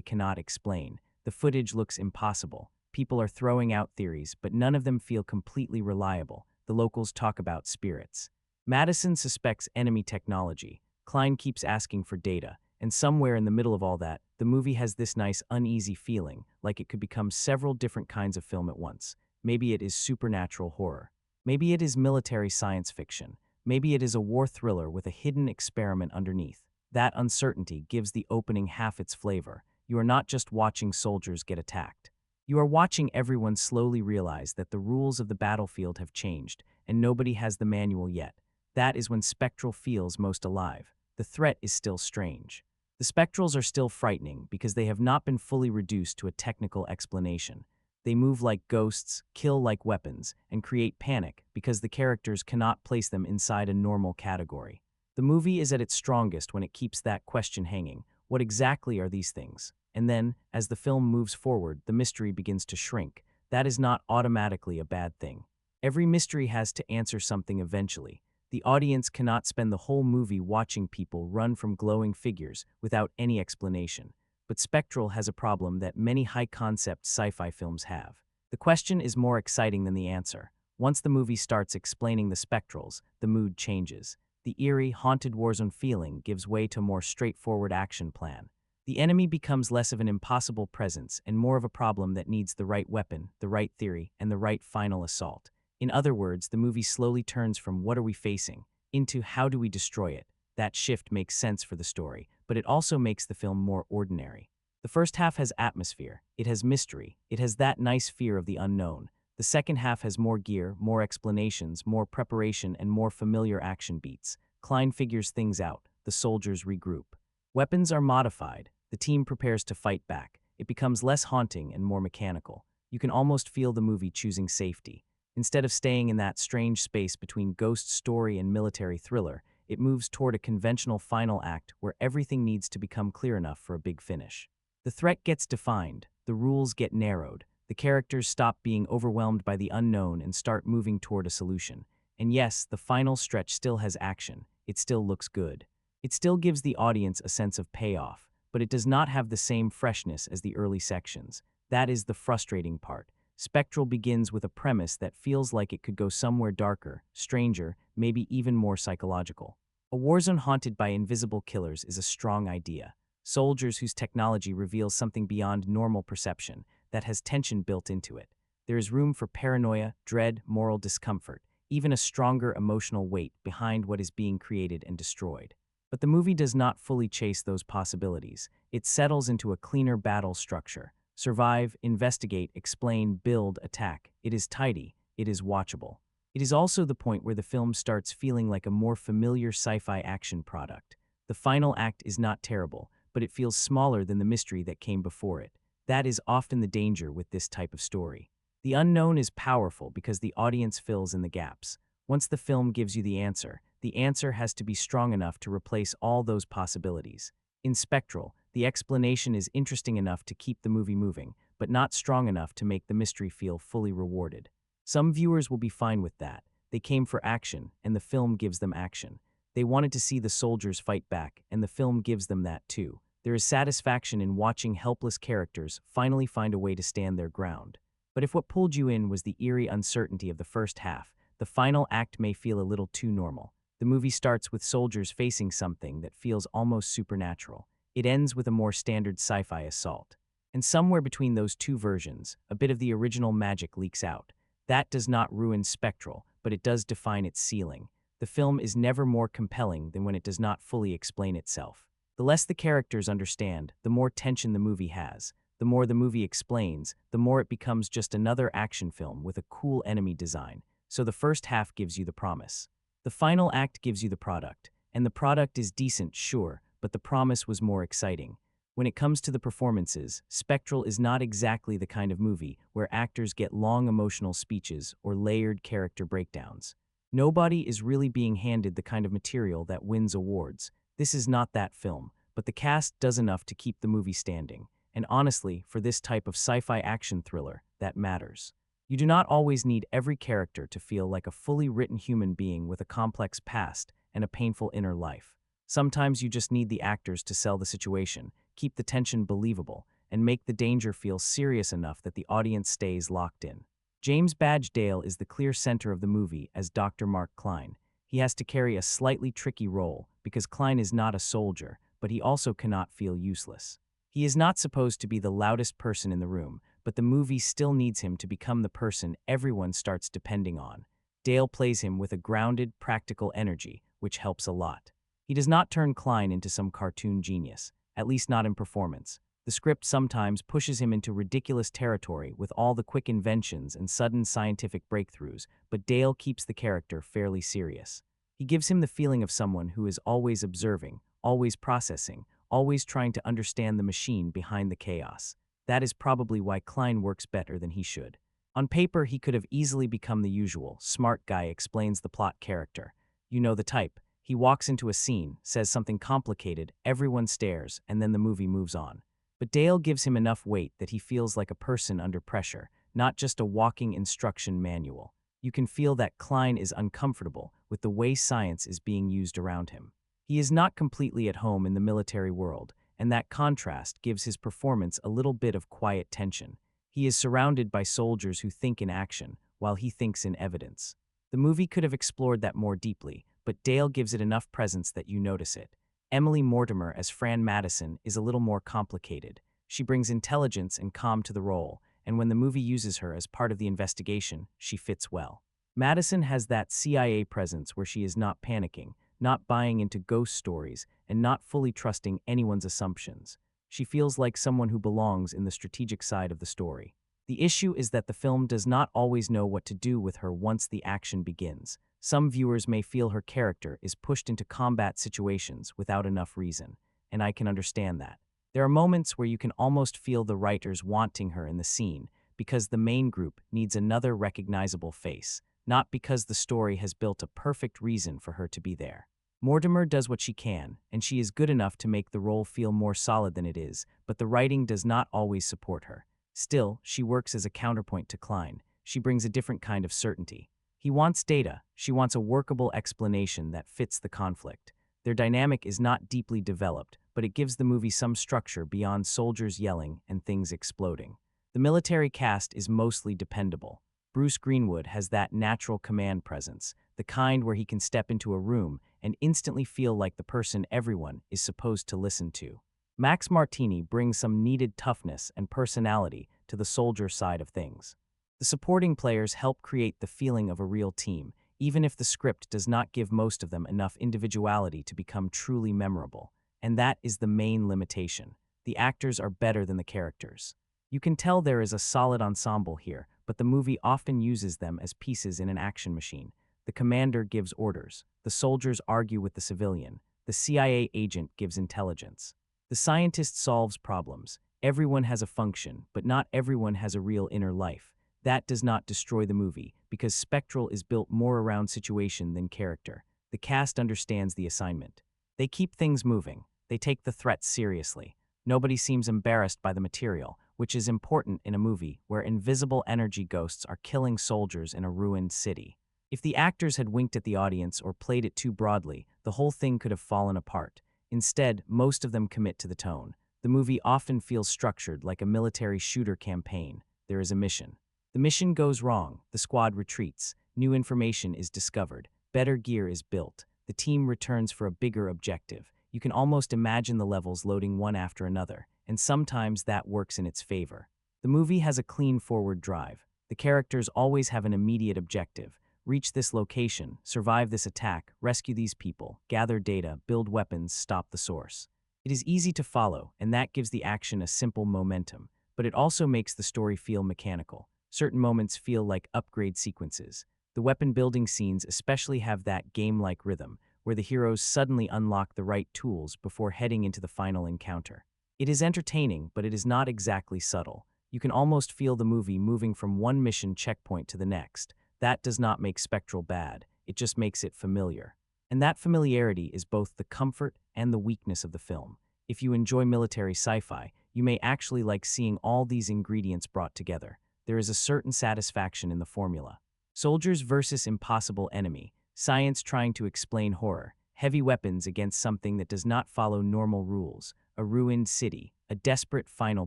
cannot explain. The footage looks impossible. People are throwing out theories, but none of them feel completely reliable. The locals talk about spirits. Madison suspects enemy technology. Klein keeps asking for data. And somewhere in the middle of all that, the movie has this nice uneasy feeling, like it could become several different kinds of film at once. Maybe it is supernatural horror. Maybe it is military science fiction. Maybe it is a war thriller with a hidden experiment underneath. That uncertainty gives the opening half its flavor. You are not just watching soldiers get attacked. You are watching everyone slowly realize that the rules of the battlefield have changed, and nobody has the manual yet. That is when Spectral feels most alive. The threat is still strange. The Spectrals are still frightening because they have not been fully reduced to a technical explanation. They move like ghosts, kill like weapons, and create panic because the characters cannot place them inside a normal category. The movie is at its strongest when it keeps that question hanging. What exactly are these things? And then, as the film moves forward, the mystery begins to shrink. That is not automatically a bad thing. Every mystery has to answer something eventually. The audience cannot spend the whole movie watching people run from glowing figures without any explanation. But Spectral has a problem that many high-concept sci-fi films have. The question is more exciting than the answer. Once the movie starts explaining the Spectrals, the mood changes. The eerie, haunted warzone feeling gives way to a more straightforward action plan. The enemy becomes less of an impossible presence and more of a problem that needs the right weapon, the right theory, and the right final assault. In other words, the movie slowly turns from what are we facing into how do we destroy it. That shift makes sense for the story, but it also makes the film more ordinary. The first half has atmosphere, it has mystery, it has that nice fear of the unknown. The second half has more gear, more explanations, more preparation, and more familiar action beats. Klein figures things out, the soldiers regroup. Weapons are modified, the team prepares to fight back. It becomes less haunting and more mechanical. You can almost feel the movie choosing safety. Instead of staying in that strange space between ghost story and military thriller, it moves toward a conventional final act where everything needs to become clear enough for a big finish. The threat gets defined, the rules get narrowed, the characters stop being overwhelmed by the unknown and start moving toward a solution. And yes, the final stretch still has action, it still looks good. It still gives the audience a sense of payoff, but it does not have the same freshness as the early sections. That is the frustrating part. Spectral begins with a premise that feels like it could go somewhere darker, stranger, maybe even more psychological. A warzone haunted by invisible killers is a strong idea. Soldiers whose technology reveals something beyond normal perception, that has tension built into it. There is room for paranoia, dread, moral discomfort, even a stronger emotional weight behind what is being created and destroyed. But the movie does not fully chase those possibilities. It settles into a cleaner battle structure. Survive, investigate, explain, build, attack. It is tidy. It is watchable. It is also the point where the film starts feeling like a more familiar sci-fi action product. The final act is not terrible, but it feels smaller than the mystery that came before it. That is often the danger with this type of story. The unknown is powerful because the audience fills in the gaps. Once the film gives you the answer has to be strong enough to replace all those possibilities. In Spectral, the explanation is interesting enough to keep the movie moving, but not strong enough to make the mystery feel fully rewarded. Some viewers will be fine with that. They came for action, and the film gives them action. They wanted to see the soldiers fight back, and the film gives them that too. There is satisfaction in watching helpless characters finally find a way to stand their ground. But if what pulled you in was the eerie uncertainty of the first half, the final act may feel a little too normal. The movie starts with soldiers facing something that feels almost supernatural. It ends with a more standard sci-fi assault. And somewhere between those two versions, a bit of the original magic leaks out. That does not ruin Spectral, but it does define its ceiling. The film is never more compelling than when it does not fully explain itself. The less the characters understand, the more tension the movie has. The more the movie explains, the more it becomes just another action film with a cool enemy design. So the first half gives you the promise. The final act gives you the product. And the product is decent, sure, but the promise was more exciting. When it comes to the performances, Spectral is not exactly the kind of movie where actors get long emotional speeches or layered character breakdowns. Nobody is really being handed the kind of material that wins awards. This is not that film, but the cast does enough to keep the movie standing. And honestly, for this type of sci-fi action thriller, that matters. You do not always need every character to feel like a fully written human being with a complex past and a painful inner life. Sometimes you just need the actors to sell the situation, keep the tension believable, and make the danger feel serious enough that the audience stays locked in. James Badge Dale is the clear center of the movie as Dr. Mark Klein. He has to carry a slightly tricky role because Klein is not a soldier, but he also cannot feel useless. He is not supposed to be the loudest person in the room, but the movie still needs him to become the person everyone starts depending on. Dale plays him with a grounded, practical energy, which helps a lot. He does not turn Klein into some cartoon genius, at least not in performance. The script sometimes pushes him into ridiculous territory with all the quick inventions and sudden scientific breakthroughs, but Dale keeps the character fairly serious. He gives him the feeling of someone who is always observing, always processing, always trying to understand the machine behind the chaos. That is probably why Klein works better than he should. On paper, he could have easily become the usual smart guy explains the plot character. You know the type. He walks into a scene, says something complicated, everyone stares, and then the movie moves on. But Dale gives him enough weight that he feels like a person under pressure, not just a walking instruction manual. You can feel that Klein is uncomfortable with the way science is being used around him. He is not completely at home in the military world, and that contrast gives his performance a little bit of quiet tension. He is surrounded by soldiers who think in action, while he thinks in evidence. The movie could have explored that more deeply, but Dale gives it enough presence that you notice it. Emily Mortimer as Fran Madison is a little more complicated. She brings intelligence and calm to the role, and when the movie uses her as part of the investigation, she fits well. Madison has that CIA presence where she is not panicking, not buying into ghost stories, and not fully trusting anyone's assumptions. She feels like someone who belongs in the strategic side of the story. The issue is that the film does not always know what to do with her once the action begins. Some viewers may feel her character is pushed into combat situations without enough reason, and I can understand that. There are moments where you can almost feel the writers wanting her in the scene because the main group needs another recognizable face, not because the story has built a perfect reason for her to be there. Mortimer does what she can, and she is good enough to make the role feel more solid than it is, but the writing does not always support her. Still, she works as a counterpoint to Klein. She brings a different kind of certainty. He wants data. She wants a workable explanation that fits the conflict. Their dynamic is not deeply developed, but it gives the movie some structure beyond soldiers yelling and things exploding. The military cast is mostly dependable. Bruce Greenwood has that natural command presence, the kind where he can step into a room and instantly feel like the person everyone is supposed to listen to. Max Martini brings some needed toughness and personality to the soldier side of things. The supporting players help create the feeling of a real team, even if the script does not give most of them enough individuality to become truly memorable. And that is the main limitation. The actors are better than the characters. You can tell there is a solid ensemble here, but the movie often uses them as pieces in an action machine. The commander gives orders, the soldiers argue with the civilian, the CIA agent gives intelligence. The scientist solves problems. Everyone has a function, but not everyone has a real inner life. That does not destroy the movie, because Spectral is built more around situation than character. The cast understands the assignment. They keep things moving. They take the threats seriously. Nobody seems embarrassed by the material, which is important in a movie where invisible energy ghosts are killing soldiers in a ruined city. If the actors had winked at the audience or played it too broadly, the whole thing could have fallen apart. Instead, most of them commit to the tone. The movie often feels structured like a military shooter campaign. There is a mission. The mission goes wrong, the squad retreats, new information is discovered, better gear is built, the team returns for a bigger objective. You can almost imagine the levels loading one after another, and sometimes that works in its favor. The movie has a clean forward drive. The characters always have an immediate objective. Reach this location, survive this attack, rescue these people, gather data, build weapons, stop the source. It is easy to follow, and that gives the action a simple momentum, but it also makes the story feel mechanical. Certain moments feel like upgrade sequences. The weapon building scenes especially have that game-like rhythm, where the heroes suddenly unlock the right tools before heading into the final encounter. It is entertaining, but it is not exactly subtle. You can almost feel the movie moving from one mission checkpoint to the next. That does not make Spectral bad, it just makes it familiar. And that familiarity is both the comfort and the weakness of the film. If you enjoy military sci-fi, you may actually like seeing all these ingredients brought together. There is a certain satisfaction in the formula. Soldiers versus impossible enemy, science trying to explain horror, heavy weapons against something that does not follow normal rules, a ruined city, a desperate final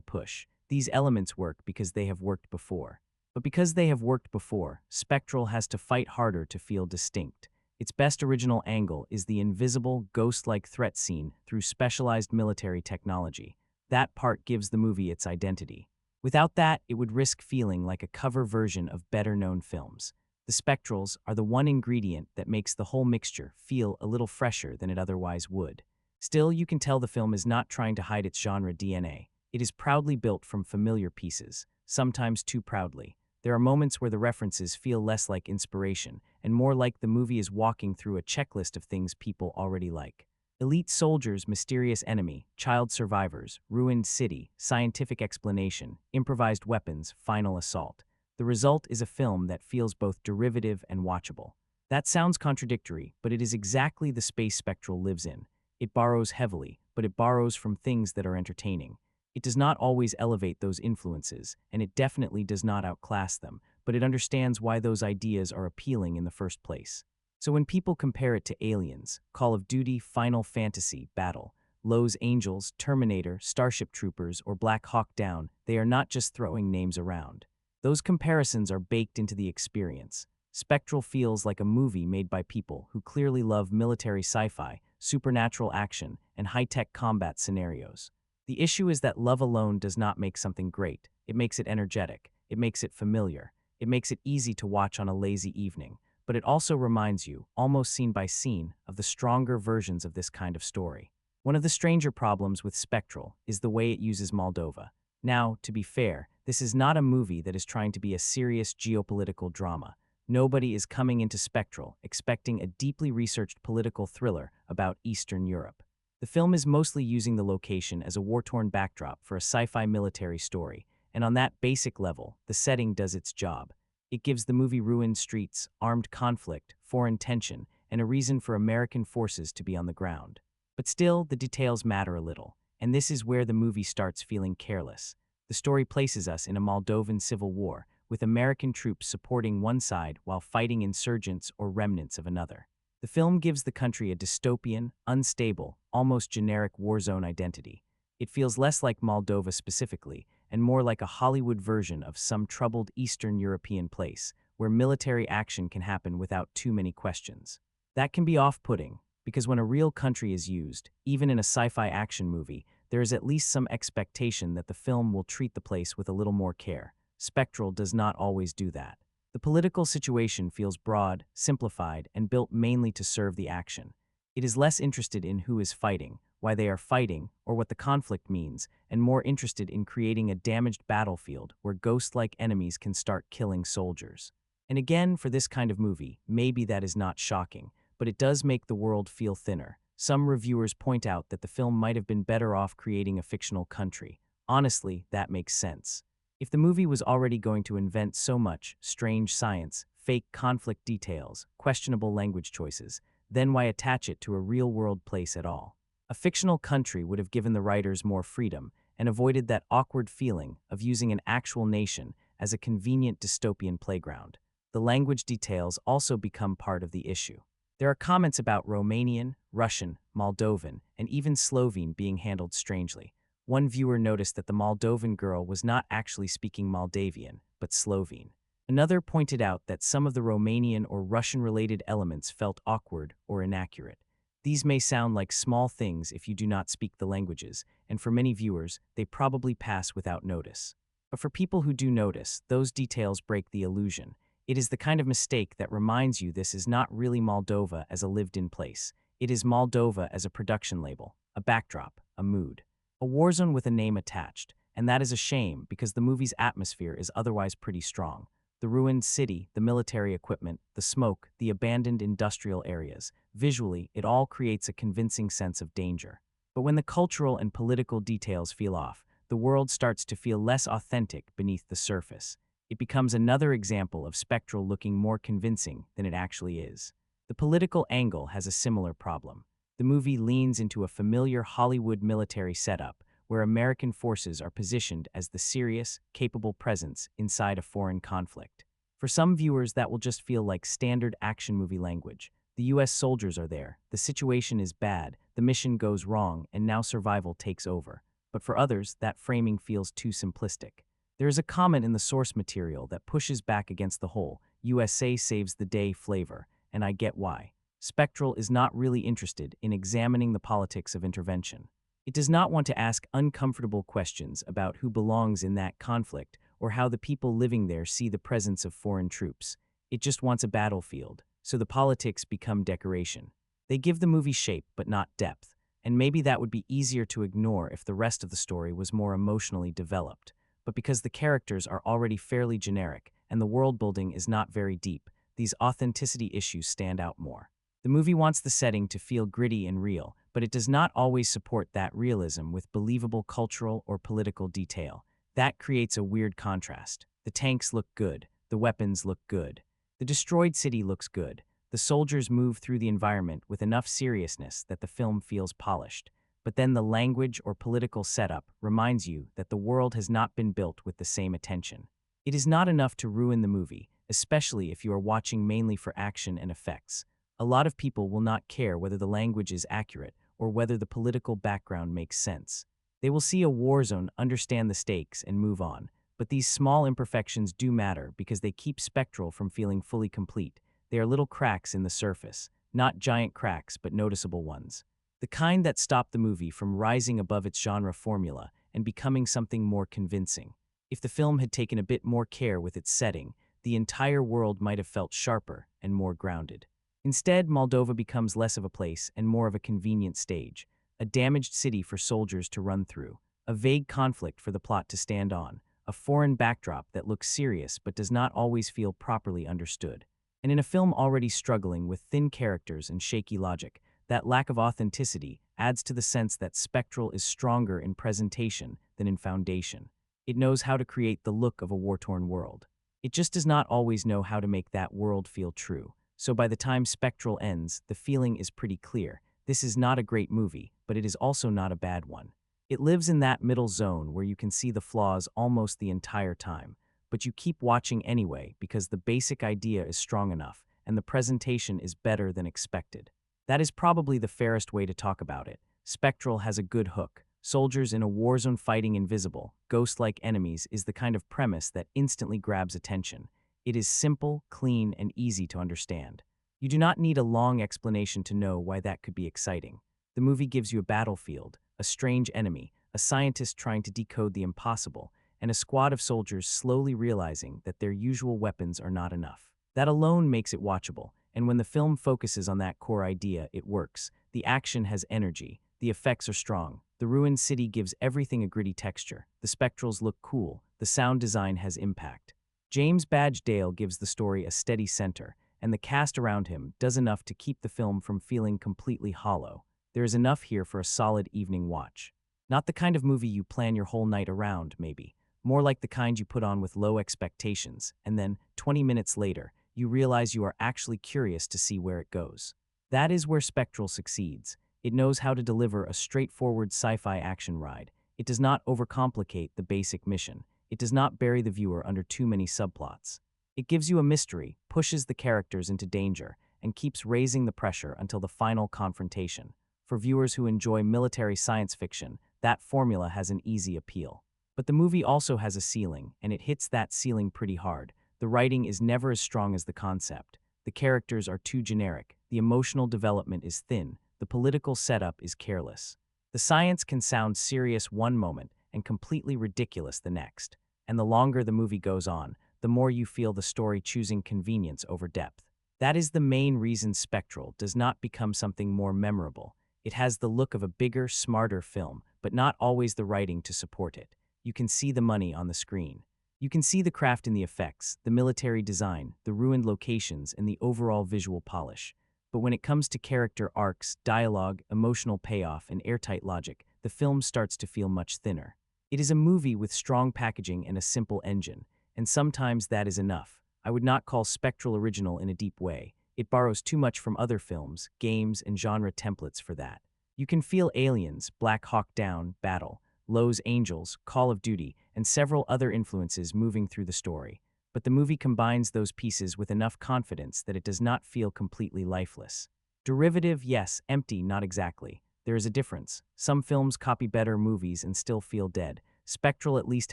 push. These elements work because they have worked before. But because they have worked before, Spectral has to fight harder to feel distinct. Its best original angle is the invisible, ghost-like threat scene through specialized military technology. That part gives the movie its identity. Without that, it would risk feeling like a cover version of better-known films. The Spectrals are the one ingredient that makes the whole mixture feel a little fresher than it otherwise would. Still, you can tell the film is not trying to hide its genre DNA. It is proudly built from familiar pieces, sometimes too proudly. There are moments where the references feel less like inspiration and more like the movie is walking through a checklist of things people already like. Elite soldiers, mysterious enemy, child survivors, ruined city, scientific explanation, improvised weapons, final assault. The result is a film that feels both derivative and watchable. That sounds contradictory, but it is exactly the space Spectral lives in. It borrows heavily, but it borrows from things that are entertaining. It does not always elevate those influences, and it definitely does not outclass them, but it understands why those ideas are appealing in the first place. So when people compare it to Aliens, Call of Duty, Final Fantasy, Battle, Lowe's Angels, Terminator, Starship Troopers, or Black Hawk Down, they are not just throwing names around. Those comparisons are baked into the experience. Spectral feels like a movie made by people who clearly love military sci-fi, supernatural action, and high-tech combat scenarios. The issue is that love alone does not make something great. It makes it energetic. It makes it familiar. It makes it easy to watch on a lazy evening. But it also reminds you, almost scene by scene, of the stronger versions of this kind of story. One of the stranger problems with Spectral is the way it uses Moldova. Now, to be fair, this is not a movie that is trying to be a serious geopolitical drama. Nobody is coming into Spectral expecting a deeply researched political thriller about Eastern Europe. The film is mostly using the location as a war-torn backdrop for a sci-fi military story, and on that basic level, the setting does its job. It gives the movie ruined streets, armed conflict, foreign tension, and a reason for American forces to be on the ground. But still, the details matter a little, and this is where the movie starts feeling careless. The story places us in a Moldovan civil war, with American troops supporting one side while fighting insurgents or remnants of another. The film gives the country a dystopian, unstable, almost generic war zone identity. It feels less like Moldova specifically, and more like a Hollywood version of some troubled Eastern European place, where military action can happen without too many questions. That can be off-putting, because when a real country is used, even in a sci-fi action movie, there is at least some expectation that the film will treat the place with a little more care. Spectral does not always do that. The political situation feels broad, simplified, and built mainly to serve the action. It is less interested in who is fighting, why they are fighting, or what the conflict means, and more interested in creating a damaged battlefield where ghost-like enemies can start killing soldiers. And again, for this kind of movie, maybe that is not shocking, but it does make the world feel thinner. Some reviewers point out that the film might have been better off creating a fictional country. Honestly, that makes sense. If the movie was already going to invent so much strange science, fake conflict details, questionable language choices, then why attach it to a real-world place at all? A fictional country would have given the writers more freedom and avoided that awkward feeling of using an actual nation as a convenient dystopian playground. The language details also become part of the issue. There are comments about Romanian, Russian, Moldovan, and even Slovene being handled strangely. One viewer noticed that the Moldovan girl was not actually speaking Moldavian, but Slovene. Another pointed out that some of the Romanian or Russian-related elements felt awkward or inaccurate. These may sound like small things if you do not speak the languages, and for many viewers, they probably pass without notice. But for people who do notice, those details break the illusion. It is the kind of mistake that reminds you this is not really Moldova as a lived-in place. It is Moldova as a production label, a backdrop, a mood. A war zone with a name attached, and that is a shame because the movie's atmosphere is otherwise pretty strong. The ruined city, the military equipment, the smoke, the abandoned industrial areas. Visually, it all creates a convincing sense of danger. But when the cultural and political details feel off, the world starts to feel less authentic beneath the surface. It becomes another example of Spectral looking more convincing than it actually is. The political angle has a similar problem. The movie leans into a familiar Hollywood military setup, where American forces are positioned as the serious, capable presence inside a foreign conflict. For some viewers, that will just feel like standard action movie language. The US soldiers are there, the situation is bad, the mission goes wrong, and now survival takes over. But for others, that framing feels too simplistic. There is a comment in the source material that pushes back against the whole USA saves the day flavor, and I get why. Spectral is not really interested in examining the politics of intervention. It does not want to ask uncomfortable questions about who belongs in that conflict or how the people living there see the presence of foreign troops. It just wants a battlefield, so the politics become decoration. They give the movie shape but not depth, and maybe that would be easier to ignore if the rest of the story was more emotionally developed. But because the characters are already fairly generic and the world building is not very deep, these authenticity issues stand out more. The movie wants the setting to feel gritty and real, but it does not always support that realism with believable cultural or political detail. That creates a weird contrast. The tanks look good, the weapons look good, the destroyed city looks good, the soldiers move through the environment with enough seriousness that the film feels polished. But then the language or political setup reminds you that the world has not been built with the same attention. It is not enough to ruin the movie, especially if you are watching mainly for action and effects. A lot of people will not care whether the language is accurate or whether the political background makes sense. They will see a war zone, understand the stakes, and move on. But these small imperfections do matter because they keep Spectral from feeling fully complete. They are little cracks in the surface, not giant cracks but noticeable ones. The kind that stop the movie from rising above its genre formula and becoming something more convincing. If the film had taken a bit more care with its setting, the entire world might have felt sharper and more grounded. Instead, Moldova becomes less of a place and more of a convenient stage, a damaged city for soldiers to run through, a vague conflict for the plot to stand on, a foreign backdrop that looks serious but does not always feel properly understood. And in a film already struggling with thin characters and shaky logic, that lack of authenticity adds to the sense that Spectral is stronger in presentation than in foundation. It knows how to create the look of a war-torn world. It just does not always know how to make that world feel true. So by the time Spectral ends, the feeling is pretty clear. This is not a great movie, but it is also not a bad one. It lives in that middle zone where you can see the flaws almost the entire time, but you keep watching anyway because the basic idea is strong enough and the presentation is better than expected. That is probably the fairest way to talk about it. Spectral has a good hook. Soldiers in a war zone fighting invisible, ghost-like enemies is the kind of premise that instantly grabs attention. It is simple, clean, and easy to understand. You do not need a long explanation to know why that could be exciting. The movie gives you a battlefield, a strange enemy, a scientist trying to decode the impossible, and a squad of soldiers slowly realizing that their usual weapons are not enough. That alone makes it watchable, and when the film focuses on that core idea, it works. The action has energy, the effects are strong, the ruined city gives everything a gritty texture, the spectrals look cool, the sound design has impact. James Badge Dale gives the story a steady center, and the cast around him does enough to keep the film from feeling completely hollow. There is enough here for a solid evening watch. Not the kind of movie you plan your whole night around, maybe. More like the kind you put on with low expectations, and then, 20 minutes later, you realize you are actually curious to see where it goes. That is where Spectral succeeds. It knows how to deliver a straightforward sci-fi action ride. It does not overcomplicate the basic mission. It does not bury the viewer under too many subplots. It gives you a mystery, pushes the characters into danger, and keeps raising the pressure until the final confrontation. For viewers who enjoy military science fiction, that formula has an easy appeal. But the movie also has a ceiling, and it hits that ceiling pretty hard. The writing is never as strong as the concept. The characters are too generic, the emotional development is thin, the political setup is careless. The science can sound serious one moment and completely ridiculous the next. And the longer the movie goes on, the more you feel the story choosing convenience over depth. That is the main reason Spectral does not become something more memorable. It has the look of a bigger, smarter film, but not always the writing to support it. You can see the money on the screen. You can see the craft in the effects, the military design, the ruined locations, and the overall visual polish. But when it comes to character arcs, dialogue, emotional payoff, and airtight logic, the film starts to feel much thinner. It is a movie with strong packaging and a simple engine, and sometimes that is enough. I would not call Spectral original in a deep way. It borrows too much from other films, games, and genre templates for that. You can feel Aliens, Black Hawk Down, Battle, Lowe's Angels, Call of Duty, and several other influences moving through the story. But the movie combines those pieces with enough confidence that it does not feel completely lifeless. Derivative, yes, empty, not exactly. There is a difference. Some films copy better movies and still feel dead. Spectral at least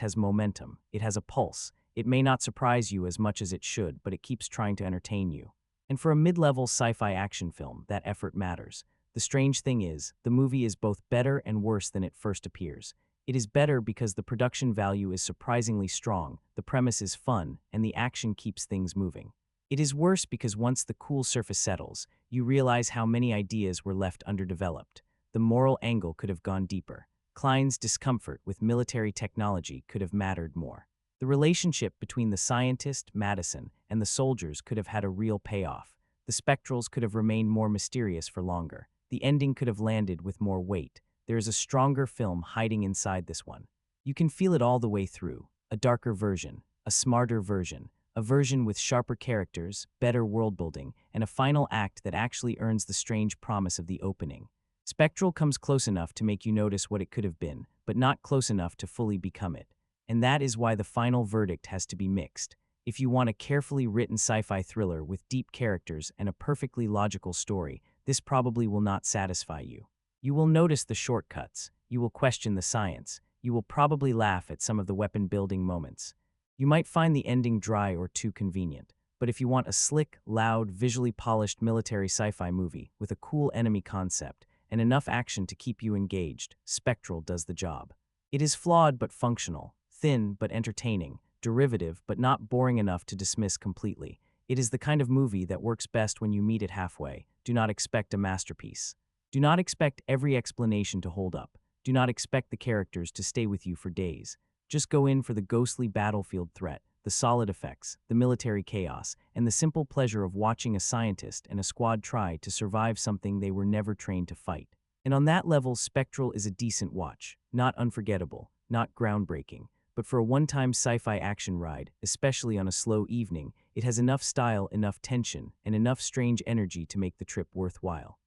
has momentum. It has a pulse. It may not surprise you as much as it should, but it keeps trying to entertain you. And for a mid-level sci-fi action film, that effort matters. The strange thing is, the movie is both better and worse than it first appears. It is better because the production value is surprisingly strong, the premise is fun, and the action keeps things moving. It is worse because once the cool surface settles, you realize how many ideas were left underdeveloped. The moral angle could have gone deeper. Klein's discomfort with military technology could have mattered more. The relationship between the scientist, Madison, and the soldiers could have had a real payoff. The spectrals could have remained more mysterious for longer. The ending could have landed with more weight. There is a stronger film hiding inside this one. You can feel it all the way through. A darker version, a smarter version, a version with sharper characters, better world-building, and a final act that actually earns the strange promise of the opening. Spectral comes close enough to make you notice what it could have been, but not close enough to fully become it. And that is why the final verdict has to be mixed. If you want a carefully written sci-fi thriller with deep characters and a perfectly logical story, this probably will not satisfy you. You will notice the shortcuts. You will question the science. You will probably laugh at some of the weapon-building moments. You might find the ending dry or too convenient. But if you want a slick, loud, visually polished military sci-fi movie with a cool enemy concept and enough action to keep you engaged, Spectral does the job. It is flawed but functional, thin but entertaining, derivative but not boring enough to dismiss completely. It is the kind of movie that works best when you meet it halfway. Do not expect a masterpiece. Do not expect every explanation to hold up. Do not expect the characters to stay with you for days. Just go in for the ghostly battlefield threat, the solid effects, the military chaos, and the simple pleasure of watching a scientist and a squad try to survive something they were never trained to fight. And on that level, Spectral is a decent watch, not unforgettable, not groundbreaking, but for a one-time sci-fi action ride, especially on a slow evening, it has enough style, enough tension, and enough strange energy to make the trip worthwhile.